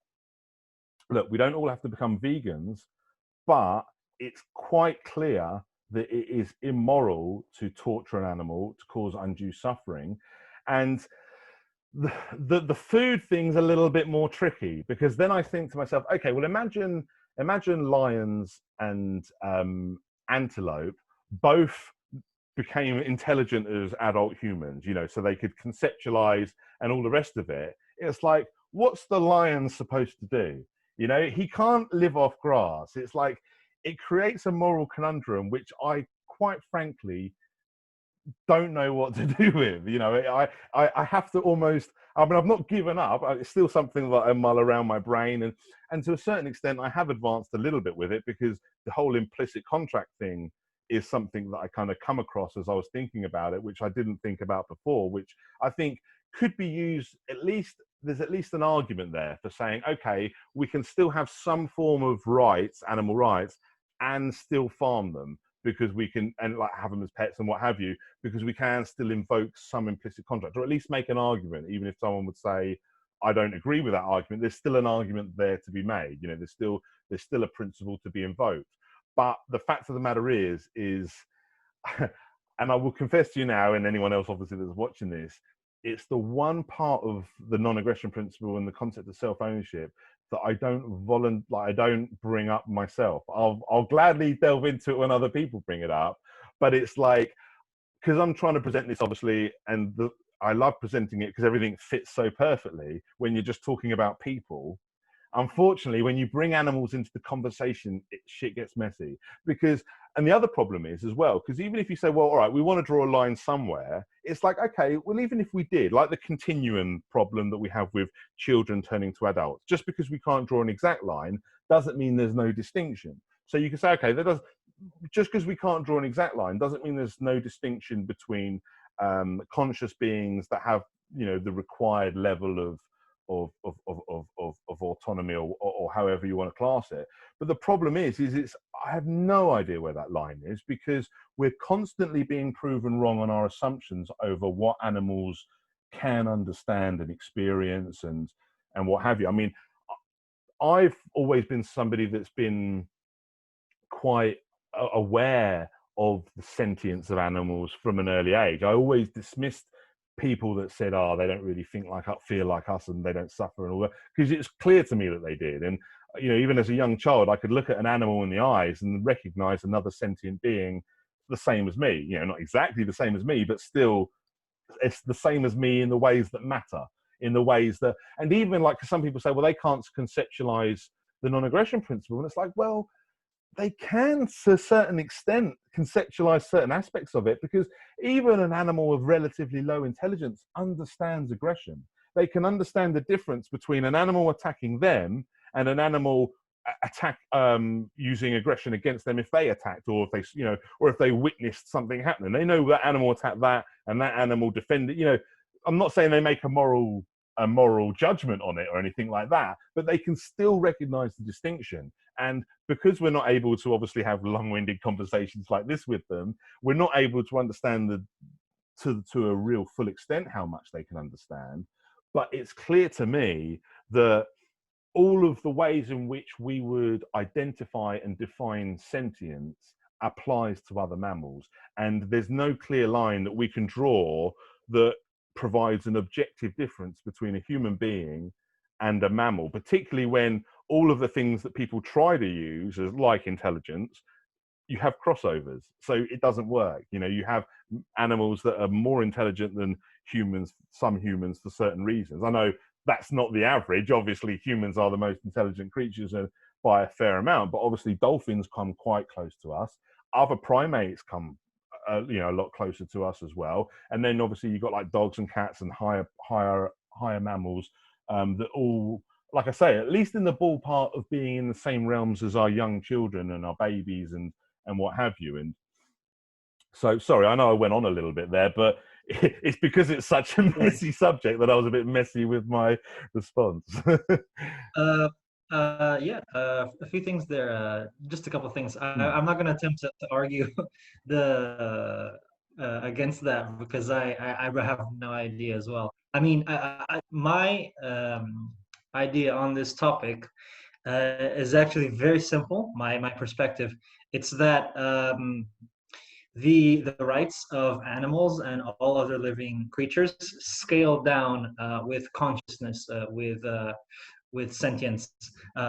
look, we don't all have to become vegans, but it's quite clear that it is immoral to torture an animal, to cause undue suffering. And the food thing's a little bit more tricky, because then I think to myself, okay, well, imagine lions and antelope both became intelligent as adult humans, so they could conceptualize and all the rest of it. It's like, what's the lion supposed to do? He can't live off grass. It's like, it creates a moral conundrum, which I quite frankly don't know what to do with. I have to almost, I mean, I've not given up. It's still something that I mull around my brain, and to a certain extent I have advanced a little bit with it, because the whole implicit contract thing is something that I kind of come across as I was thinking about it, which I didn't think about before, which I think could be used, at least there's at least an argument there for saying, okay, we can still have some form of rights, animal rights, and still farm them, because we can, and like have them as pets and what have you, because we can still invoke some implicit contract, or at least make an argument, even if someone would say, I don't agree with that argument, there's still an argument there to be made. You know, there's still a principle to be invoked. But the fact of the matter is and I will confess to you now, and anyone else obviously that's watching this, it's the one part of the non-aggression principle and the concept of self-ownership that I don't bring up myself. I'll gladly delve into it when other people bring it up, but it's like, because I'm trying to present this obviously, and I love presenting it because everything fits so perfectly when you're just talking about people. Unfortunately, when you bring animals into the conversation, shit gets messy. Because, and the other problem is as well, because even if you say, well, all right, we want to draw a line somewhere, it's like, okay, well, even if we did, like the continuum problem that we have with children turning to adults, just because we can't draw an exact line doesn't mean there's no distinction. So you can say, okay, just because we can't draw an exact line doesn't mean there's no distinction between conscious beings that have, you know, the required level of autonomy, or however you want to class it. But the problem is I have no idea where that line is, because we're constantly being proven wrong on our assumptions over what animals can understand and experience and what have you. I mean, I've always been somebody that's been quite aware of the sentience of animals from an early age. I always dismissed people that said, oh, they don't really think like us, feel like us, and they don't suffer and all that, because it's clear to me that they did. And, you know, even as a young child, I could look at an animal in the eyes and recognize another sentient being the same as me. You know, not exactly the same as me, but still it's the same as me in the ways that matter, in the ways that, and even like some people say, well, they can't conceptualize the non-aggression principle. And it's like, well, they can, to a certain extent, conceptualize certain aspects of it, because even an animal of relatively low intelligence understands aggression. They can understand the difference between an animal attacking them and an animal using aggression against them if they attacked, or if they, you know, or if they witnessed something happening. They know that animal attacked that, and that animal defended. You know, I'm not saying they make a moral judgment on it or anything like that, but they can still recognize the distinction. And because we're not able to obviously have long-winded conversations like this with them, we're not able to understand to a real full extent how much they can understand. But it's clear to me that all of the ways in which we would identify and define sentience applies to other mammals. And there's no clear line that we can draw that provides an objective difference between a human being and a mammal, particularly when all of the things that people try to use as like intelligence, you have crossovers, so it doesn't work. You know, you have animals that are more intelligent than humans, some humans, for certain reasons. I know that's not the average. Obviously, humans are the most intelligent creatures by a fair amount, but obviously dolphins come quite close to us. Other primates come you know, a lot closer to us as well. And then obviously you've got like dogs and cats and higher mammals that all, like I say, at least in the ballpark of being in the same realms as our young children and our babies and what have you. And so, sorry, I know I went on a little bit there, but it's because it's such a messy subject that I was a bit messy with my response. A few things there. Just a couple of things. I'm not going to attempt to argue the against that, because I have no idea as well. I mean, my idea on this topic is actually very simple. My perspective, it's that the rights of animals and all other living creatures scale down with consciousness, with sentience.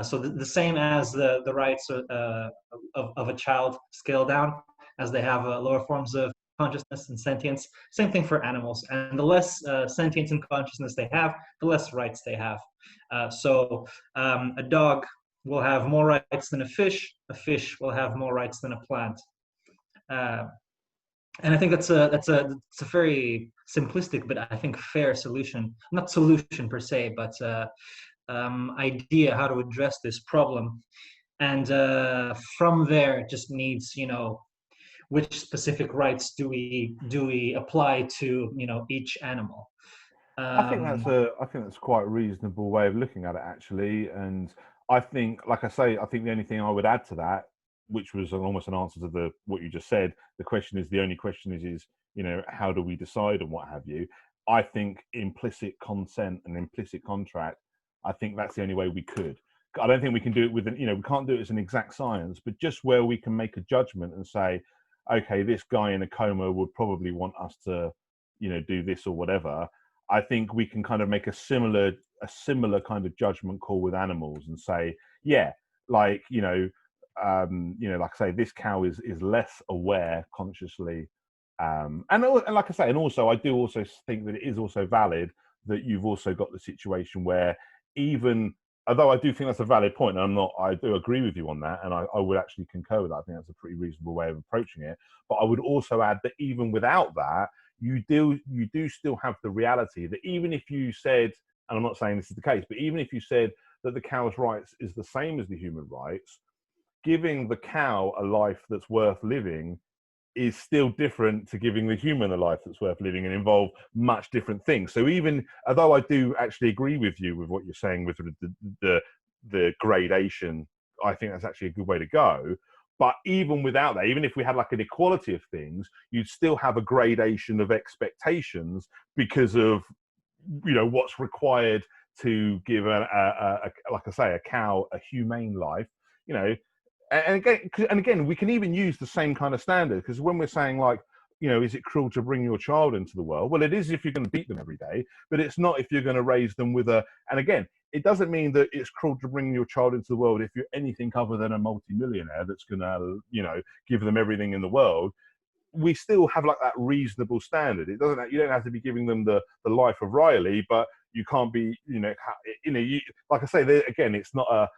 So the same as the rights of a child scale down as they have lower forms of consciousness and sentience. Same thing for animals. And the less sentience and consciousness they have, the less rights they have. So a dog will have more rights than a fish. A fish will have more rights than a plant. And I think that's a very simplistic, but I think fair solution. Not solution per se, but idea how to address this problem. And from there, it just needs, you know, which specific rights do we apply to, each animal. I think that's quite a reasonable way of looking at it, actually. And I think, like I say, I think the only thing I would add to that, which was almost an answer to the what you just said, the question is the only question is how do we decide and what have you. I think implicit consent and implicit contract. I think that's the only way we could. I don't think we can do it with we can't do it as an exact science, but just where we can make a judgment and say, okay, this guy in a coma would probably want us to, do this or whatever. I think we can kind of make a similar kind of judgment call with animals and say, yeah, like like I say, this cow is less aware consciously, and like I say, and also I do also think that it is also valid that you've also got the situation where even although I do think that's a valid point, and I do agree with you on that, and I would actually concur with that. I think that's a pretty reasonable way of approaching it. But I would also add that even without that, you do still have the reality that even if you said, and I'm not saying this is the case, but even if you said that the cow's rights is the same as the human rights, giving the cow a life that's worth living is still different to giving the human a life that's worth living and involve much different things. So even although I do actually agree with you with what you're saying with the gradation, I think that's actually a good way to go. But even without that, even if we had like an equality of things, you'd still have a gradation of expectations because of what's required to give like I say, a cow a humane life. And again, we can even use the same kind of standard, because when we're saying like, is it cruel to bring your child into the world? Well, it is if you're going to beat them every day, but it's not if you're going to raise them with a. And again, it doesn't mean that it's cruel to bring your child into the world if you're anything other than a multimillionaire that's going to, give them everything in the world. We still have like that reasonable standard. It doesn't. You don't have to be giving them the life of Riley, but you can't be. Like I say, again, it's not a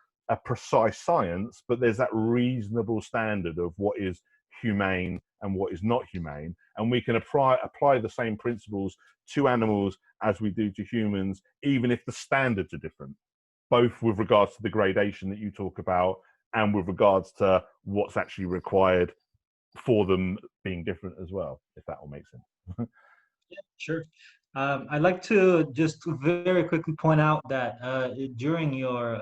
precise science, but there's that reasonable standard of what is humane and what is not humane, and we can apply the same principles to animals as we do to humans, even if the standards are different, both with regards to the gradation that you talk about and with regards to what's actually required for them being different as well, if that will make sense. Yeah, sure. I'd like to just very quickly point out that during your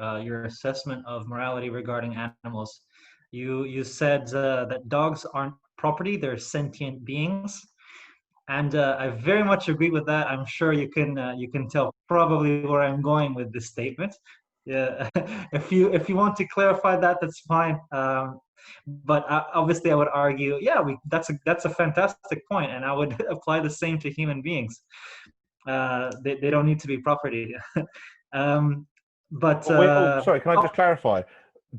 assessment of morality regarding animals, you said that dogs aren't property; they're sentient beings, and I very much agree with that. I'm sure you can tell probably where I'm going with this statement. Yeah, if you want to clarify that, that's fine. But obviously, I would argue, yeah, that's a fantastic point, and I would apply the same to human beings. They don't need to be property. um, but Oh, wait, sorry, can I just clarify?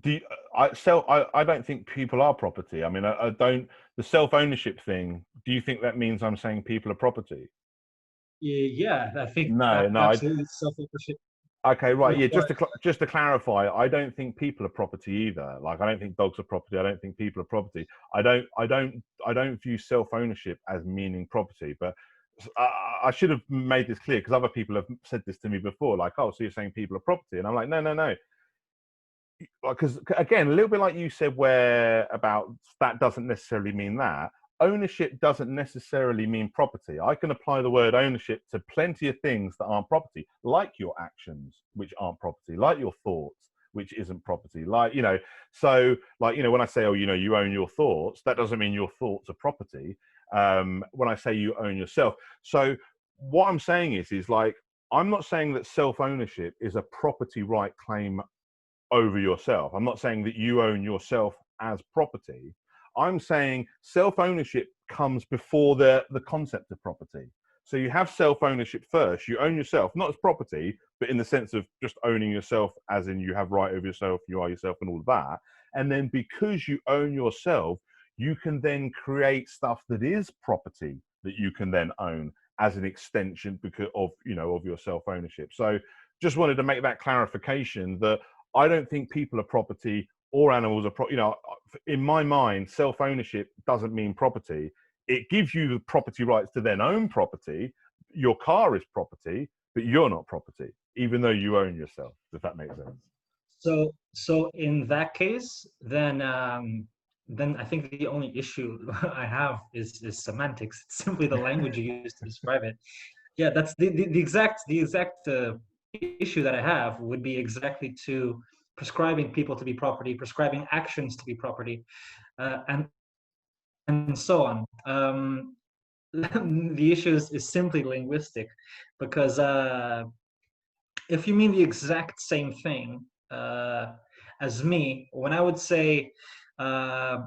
Do you, I don't think people are property. I mean, I don't. The self-ownership thing. Do you think that means I'm saying people are property? yeah, I think No, no. absolutely self-ownership Okay, right. Yeah, requires. just to clarify, I don't think people are property either. Like, I don't think dogs are property. I don't think people are property. I don't view self-ownership as meaning property. But I should have made this clear, because other people have said this to me before. Like, oh, so you're saying people are property? And I'm like, no, no, no. Because again, a little bit like you said, where about that doesn't necessarily mean that. Ownership doesn't necessarily mean property. I can apply the word ownership to plenty of things that aren't property, like your actions, which aren't property, like your thoughts, which isn't property. Like, so like, when I say, oh, you own your thoughts, that doesn't mean your thoughts are property. When I say you own yourself. So what I'm saying is like, I'm not saying that self-ownership is a property right claim over yourself. I'm not saying that you own yourself as property. I'm saying self-ownership comes before the concept of property. So you have self-ownership first. You own yourself, not as property, but in the sense of just owning yourself, as in you have right over yourself, you are yourself, and all of that. And then because you own yourself, you can then create stuff that is property that you can then own as an extension because of of your self-ownership. So just wanted to make that clarification that I don't think people are property or animals are in my mind, self-ownership doesn't mean property. It gives you the property rights to then own property. Your car is property, but you're not property, even though you own yourself, if that makes sense. So in that case, then then I think the only issue I have is semantics. It's simply the language you use to describe it. Yeah, that's the exact issue that I have would be exactly to prescribing people to be property, prescribing actions to be property, and so on. The issue is simply linguistic, because if you mean the exact same thing as me, when I would say uh,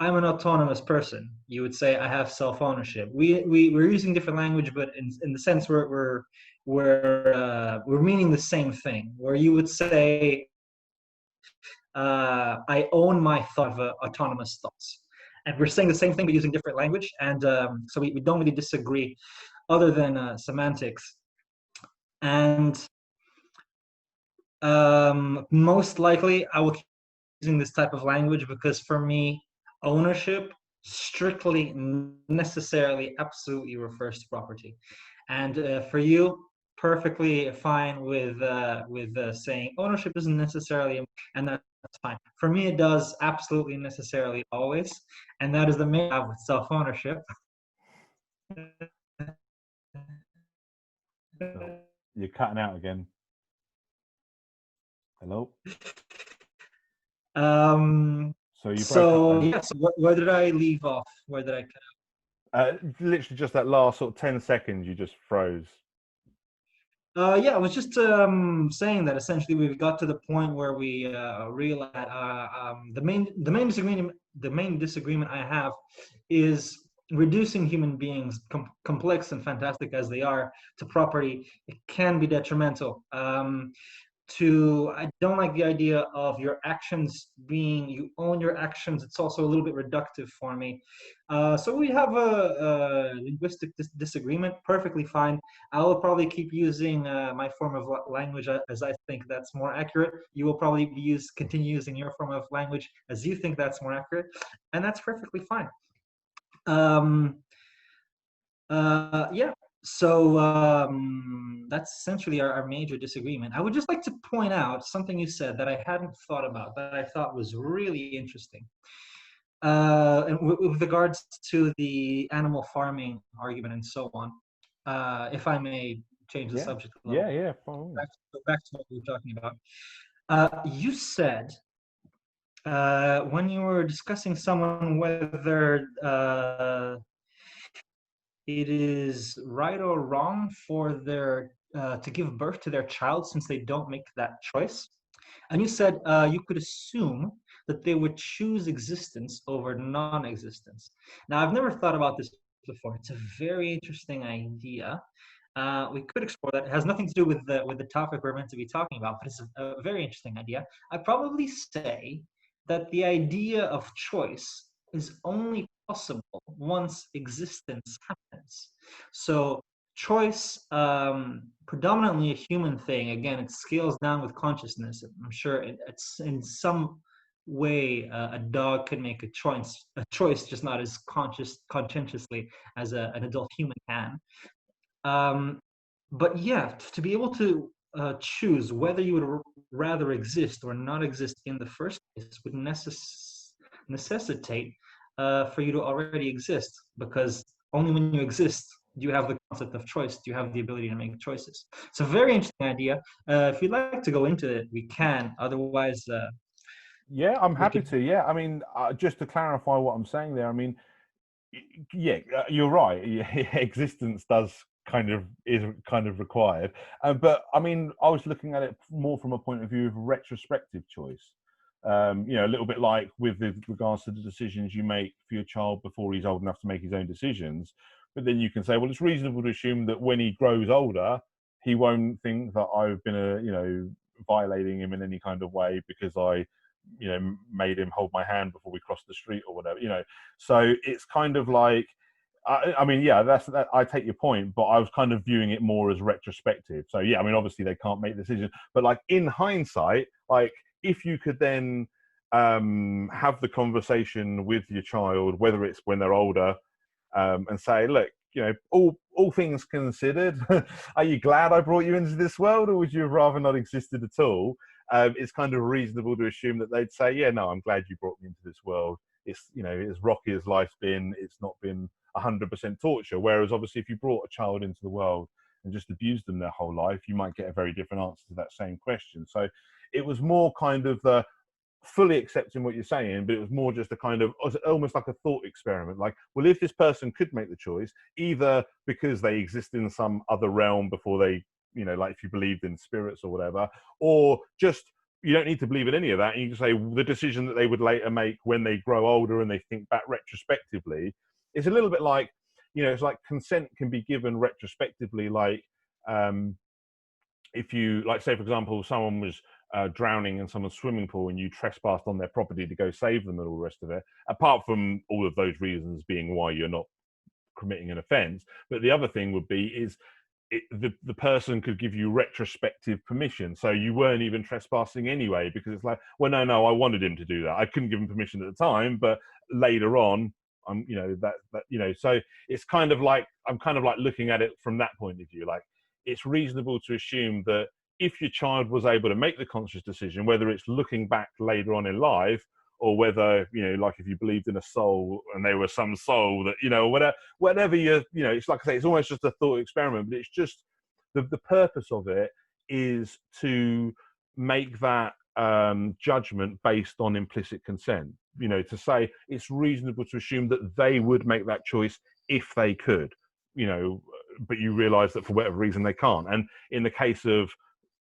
I'm an autonomous person, you would say I have self-ownership. We're using different language, but in the sense we're meaning the same thing. Where you would say I own my thought of autonomous thoughts, and we're saying the same thing but using different language, and so we don't really disagree, other than semantics. And most likely, I will keep using this type of language because for me, ownership strictly, necessarily, absolutely refers to property, and for you, perfectly fine with saying ownership isn't necessarily, and that's fine. For me, it does absolutely, necessarily, always, and that is the main have with self-ownership. So you're cutting out again. Hello. So you broke up So then. yes, where did I leave off? Where did I cut? Literally just that last sort of 10 seconds, you just froze. Yeah, I was just saying that essentially we've got to the point where we realize that the main disagreement I have is reducing human beings, complex and fantastic as they are, to property. It can be detrimental. I don't like the idea of your actions being, you own your actions. It's also a little bit reductive for me. So we have a linguistic disagreement, perfectly fine. I will probably keep using my form of language as I think that's more accurate. You will probably continue using your form of language as you think that's more accurate, and that's perfectly fine. Um, yeah, so that's essentially our major disagreement. I would just like to point out something you said that I hadn't thought about, that I thought was really interesting. And with regards to the animal farming argument and so on, if I may change the Yeah. subject a little, Yeah. Fine. back to what we were talking about. You said when you were discussing someone whether it is right or wrong for their to give birth to their child since they don't make that choice. And you said you could assume that they would choose existence over non-existence. Now, I've never thought about this before. It's a very interesting idea. We could explore that. It has nothing to do with the topic we're meant to be talking about, but it's a very interesting idea. I'd probably say that the idea of choice is only possible once existence happens. So choice, predominantly a human thing. Again, it scales down with consciousness. I'm sure it's in some way a dog can make a choice, just not as conscientiously as an adult human can. Um, but yeah, to be able to choose whether you would rather exist or not exist in the first place would necessitate for you to already exist, because only when you exist do you have the concept of choice, do you have the ability to make choices. It's a very interesting idea. If you'd like to go into it, we can. Otherwise, Yeah, I'm we happy could. to. Yeah, I mean, just to clarify what I'm saying there, I mean, yeah, you're right. Existence does is kind of required, but I mean, I was looking at it more from a point of view of retrospective choice. A little bit like with regards to the decisions you make for your child before he's old enough to make his own decisions. But then you can say, well, it's reasonable to assume that when he grows older, he won't think that I've been violating him in any kind of way because I made him hold my hand before we crossed the street or whatever. So it's kind of like, I mean, yeah, that. I take your point, but I was kind of viewing it more as retrospective. So yeah, I mean, obviously they can't make decisions, but like in hindsight, like if you could then have the conversation with your child, whether it's when they're older, and say, look, all things considered, are you glad I brought you into this world, or would you have rather not existed at all? It's kind of reasonable to assume that they'd say, yeah, no, I'm glad you brought me into this world. it's, you know, as rocky as life's been, it's not been 100% torture. Whereas obviously if you brought a child into the world and just abused them their whole life, you might get a very different answer to that same question. So it was more kind of the fully accepting what you're saying, but it was more just a kind of almost like a thought experiment. Like, well, if this person could make the choice, either because they exist in some other realm before they, you know, like if you believed in spirits or whatever, or just you don't need to believe in any of that. And you can say the decision that they would later make when they grow older and they think back retrospectively is a little bit like, you know, it's like consent can be given retrospectively. Like, if you, like, say, for example, someone was drowning in someone's swimming pool and you trespassed on their property to go save them and all the rest of it, apart from all of those reasons being why you're not committing an offense. But the other thing would be is the person could give you retrospective permission, so you weren't even trespassing anyway, because it's like, well, no, I wanted him to do that. I couldn't give him permission at the time, but later on, you know, that you know, so it's kind of like, I'm kind of like looking at it from that point of view. Like, it's reasonable to assume that if your child was able to make the conscious decision, whether it's looking back later on in life, or whether, you know, like if you believed in a soul and there was some soul that, you know, whatever you know, it's like I say, it's almost just a thought experiment, but it's just the purpose of it is to make that judgment based on implicit consent. You know, to say it's reasonable to assume that they would make that choice if they could, you know, but you realize that for whatever reason they can't. And in the case of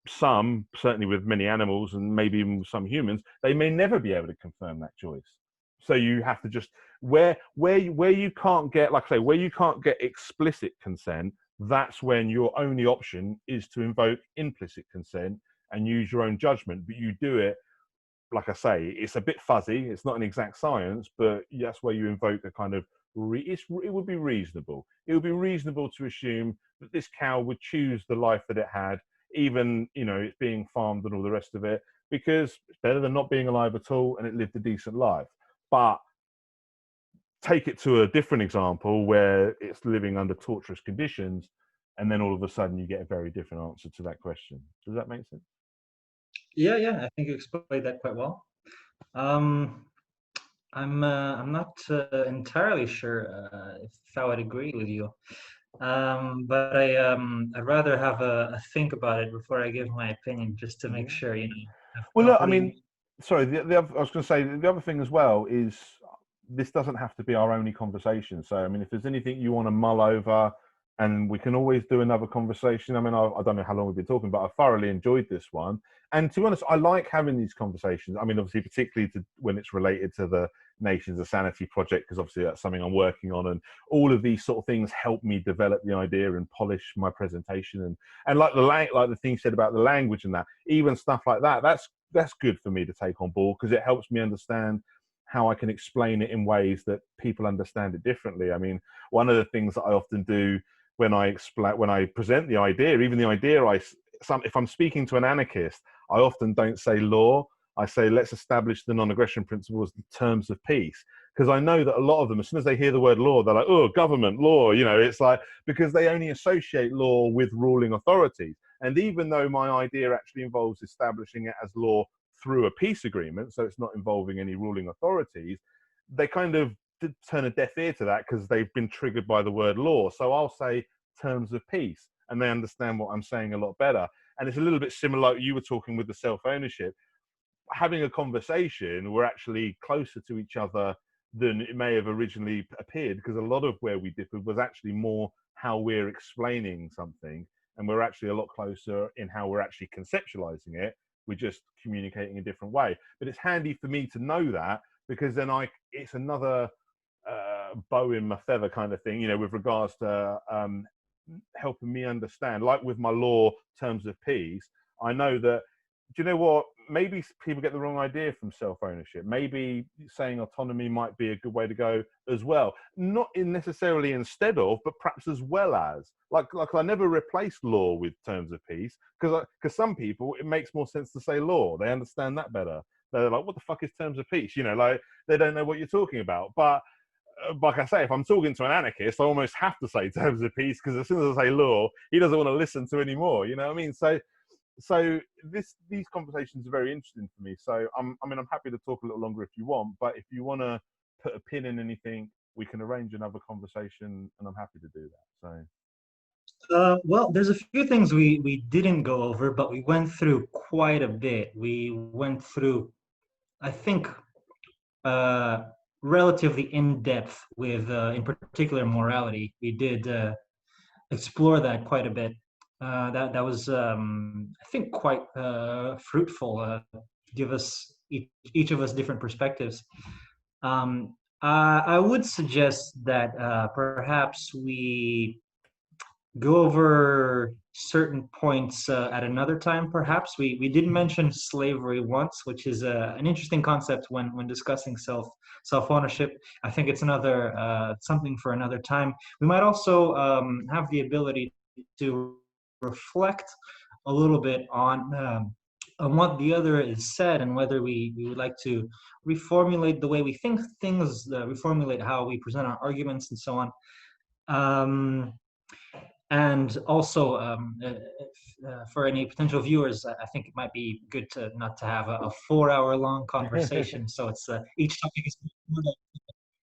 some, certainly with many animals and maybe even some humans, they may never be able to confirm that choice. So you have to just, where you can't get, like I say, where you can't get explicit consent, that's when your only option is to invoke implicit consent and use your own judgment. But you do it, like I say, it's a bit fuzzy, it's not an exact science, but that's where you invoke a kind of it would be reasonable. It would be reasonable to assume that this cow would choose the life that it had, even, you know, it's being farmed and all the rest of it, because it's better than not being alive at all, and it lived a decent life. But take it to a different example where it's living under torturous conditions, and then all of a sudden you get a very different answer to that question. Does that make sense? Yeah, I think you explained that quite well. Um, I'm not entirely sure if I would agree with you, but I'd rather have a think about it before I give my opinion, just to make Yeah. sure, you know, I've Well, look, I properly. mean, sorry, the other, I was going to say, the other thing as well is this doesn't have to be our only conversation. So, I mean, if there's anything you want to mull over, and we can always do another conversation. I mean, I don't know how long we've been talking, but I thoroughly enjoyed this one. And to be honest, I like having these conversations. I mean, obviously, particularly when it's related to the Nations of Sanity project, because obviously that's something I'm working on, and all of these sort of things help me develop the idea and polish my presentation. And like the thing you said about the language and that, even stuff like that, that's good for me to take on board, because it helps me understand how I can explain it in ways that people understand it differently. I mean, one of the things that I often do when I present the idea, even the idea, if I'm speaking to an anarchist, I often don't say law. I say, let's establish the non-aggression principles, the terms of peace. Because I know that a lot of them, as soon as they hear the word law, they're like, oh, government, law, you know, it's like, because they only associate law with ruling authorities. And even though my idea actually involves establishing it as law through a peace agreement, so it's not involving any ruling authorities, they kind of turn a deaf ear to that because they've been triggered by the word law. So I'll say terms of peace, and they understand what I'm saying a lot better. And it's a little bit similar, like you were talking with the self-ownership. Having a conversation, we're actually closer to each other than it may have originally appeared, because a lot of where we differed was actually more how we're explaining something, and we're actually a lot closer in how we're actually conceptualizing it. We're just communicating a different way. But it's handy for me to know that, because then it's another bow in my feather kind of thing, you know, with regards to helping me understand. Like with my law terms of peace, I know that, do you know what, maybe people get the wrong idea from self-ownership. Maybe saying autonomy might be a good way to go as well, not necessarily instead of, but perhaps as well as. Like I never replace law with terms of peace, because some people, it makes more sense to say law. They understand that better. They're like, what the fuck is terms of peace, you know, like they don't know what you're talking about. But like I say, if I'm talking to an anarchist, I almost have to say terms of peace, because as soon as I say law, he doesn't want to listen to anymore. You know what I mean? So these conversations are very interesting for me. So I'm happy to talk a little longer if you want. But if you want to put a pin in anything, we can arrange another conversation, and I'm happy to do that. So. Well, there's a few things we didn't go over, but we went through quite a bit. We went through, I think, uh, relatively in depth with, in particular, morality. We did explore that quite a bit. That was, I think, quite fruitful. Give us each of us different perspectives. I would suggest that perhaps we go over certain points at another time. Perhaps we did mention slavery once, which is an interesting concept when discussing self ownership. I think it's another something for another time. We might also have the ability to reflect a little bit on what the other is said, and whether we would like to reformulate the way we think things, reformulate how we present our arguments, and so on. Um, and also, for any potential viewers, I think it might be good to not to have a 4 hour long conversation. So it's each topic is.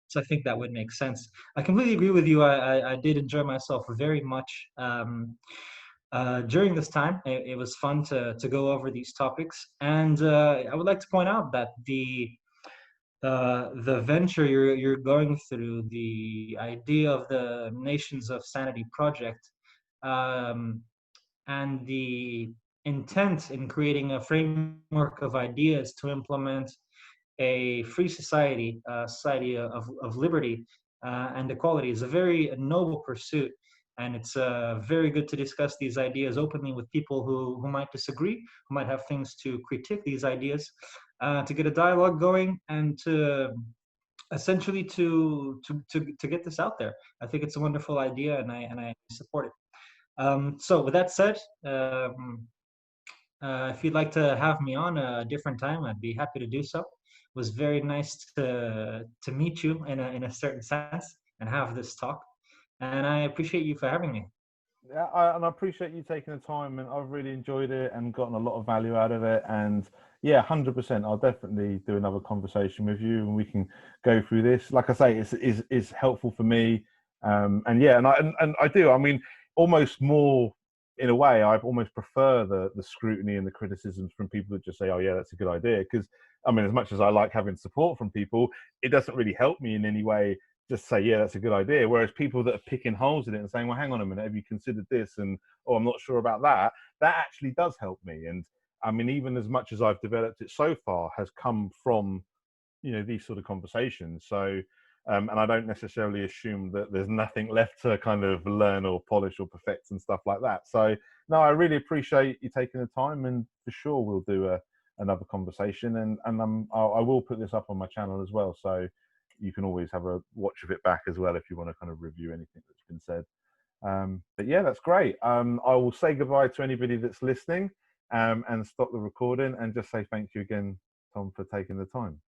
So I think that would make sense. I completely agree with you. I did enjoy myself very much during this time. It was fun to go over these topics, and I would like to point out that the venture you're going through, the idea of the Nations of Sanity project, um, and the intent in creating a framework of ideas to implement a free society, a society of liberty and equality, is a very noble pursuit. And it's very good to discuss these ideas openly with people who might disagree, who might have things to critique these ideas, to get a dialogue going, and to essentially to get this out there. I think it's a wonderful idea, and I support it. So with that said, if you'd like to have me on a different time, I'd be happy to do so. It was very nice to meet you in a certain sense and have this talk. And I appreciate you for having me. Yeah, and I appreciate you taking the time, and I've really enjoyed it and gotten a lot of value out of it. And yeah, 100%, I'll definitely do another conversation with you, and we can go through this. Like I say, it's helpful for me, and yeah, and I do. I mean, almost more in a way, I almost prefer the scrutiny and the criticisms from people that just say, "Oh yeah, that's a good idea." Because I mean, as much as I like having support from people, it doesn't really help me in any way just say, yeah, that's a good idea. Whereas people that are picking holes in it and saying, well, hang on a minute, have you considered this? And, oh, I'm not sure about that. That actually does help me. And I mean, even as much as I've developed it so far has come from, these sort of conversations. So, and I don't necessarily assume that there's nothing left to kind of learn or polish or perfect and stuff like that. So, no, I really appreciate you taking the time, and for sure we'll do another conversation. And I will put this up on my channel as well. So, you can always have a watch of it back as well if you want to kind of review anything that's been said. But yeah, that's great. I will say goodbye to anybody that's listening, and stop the recording, and just say thank you again, Tom, for taking the time.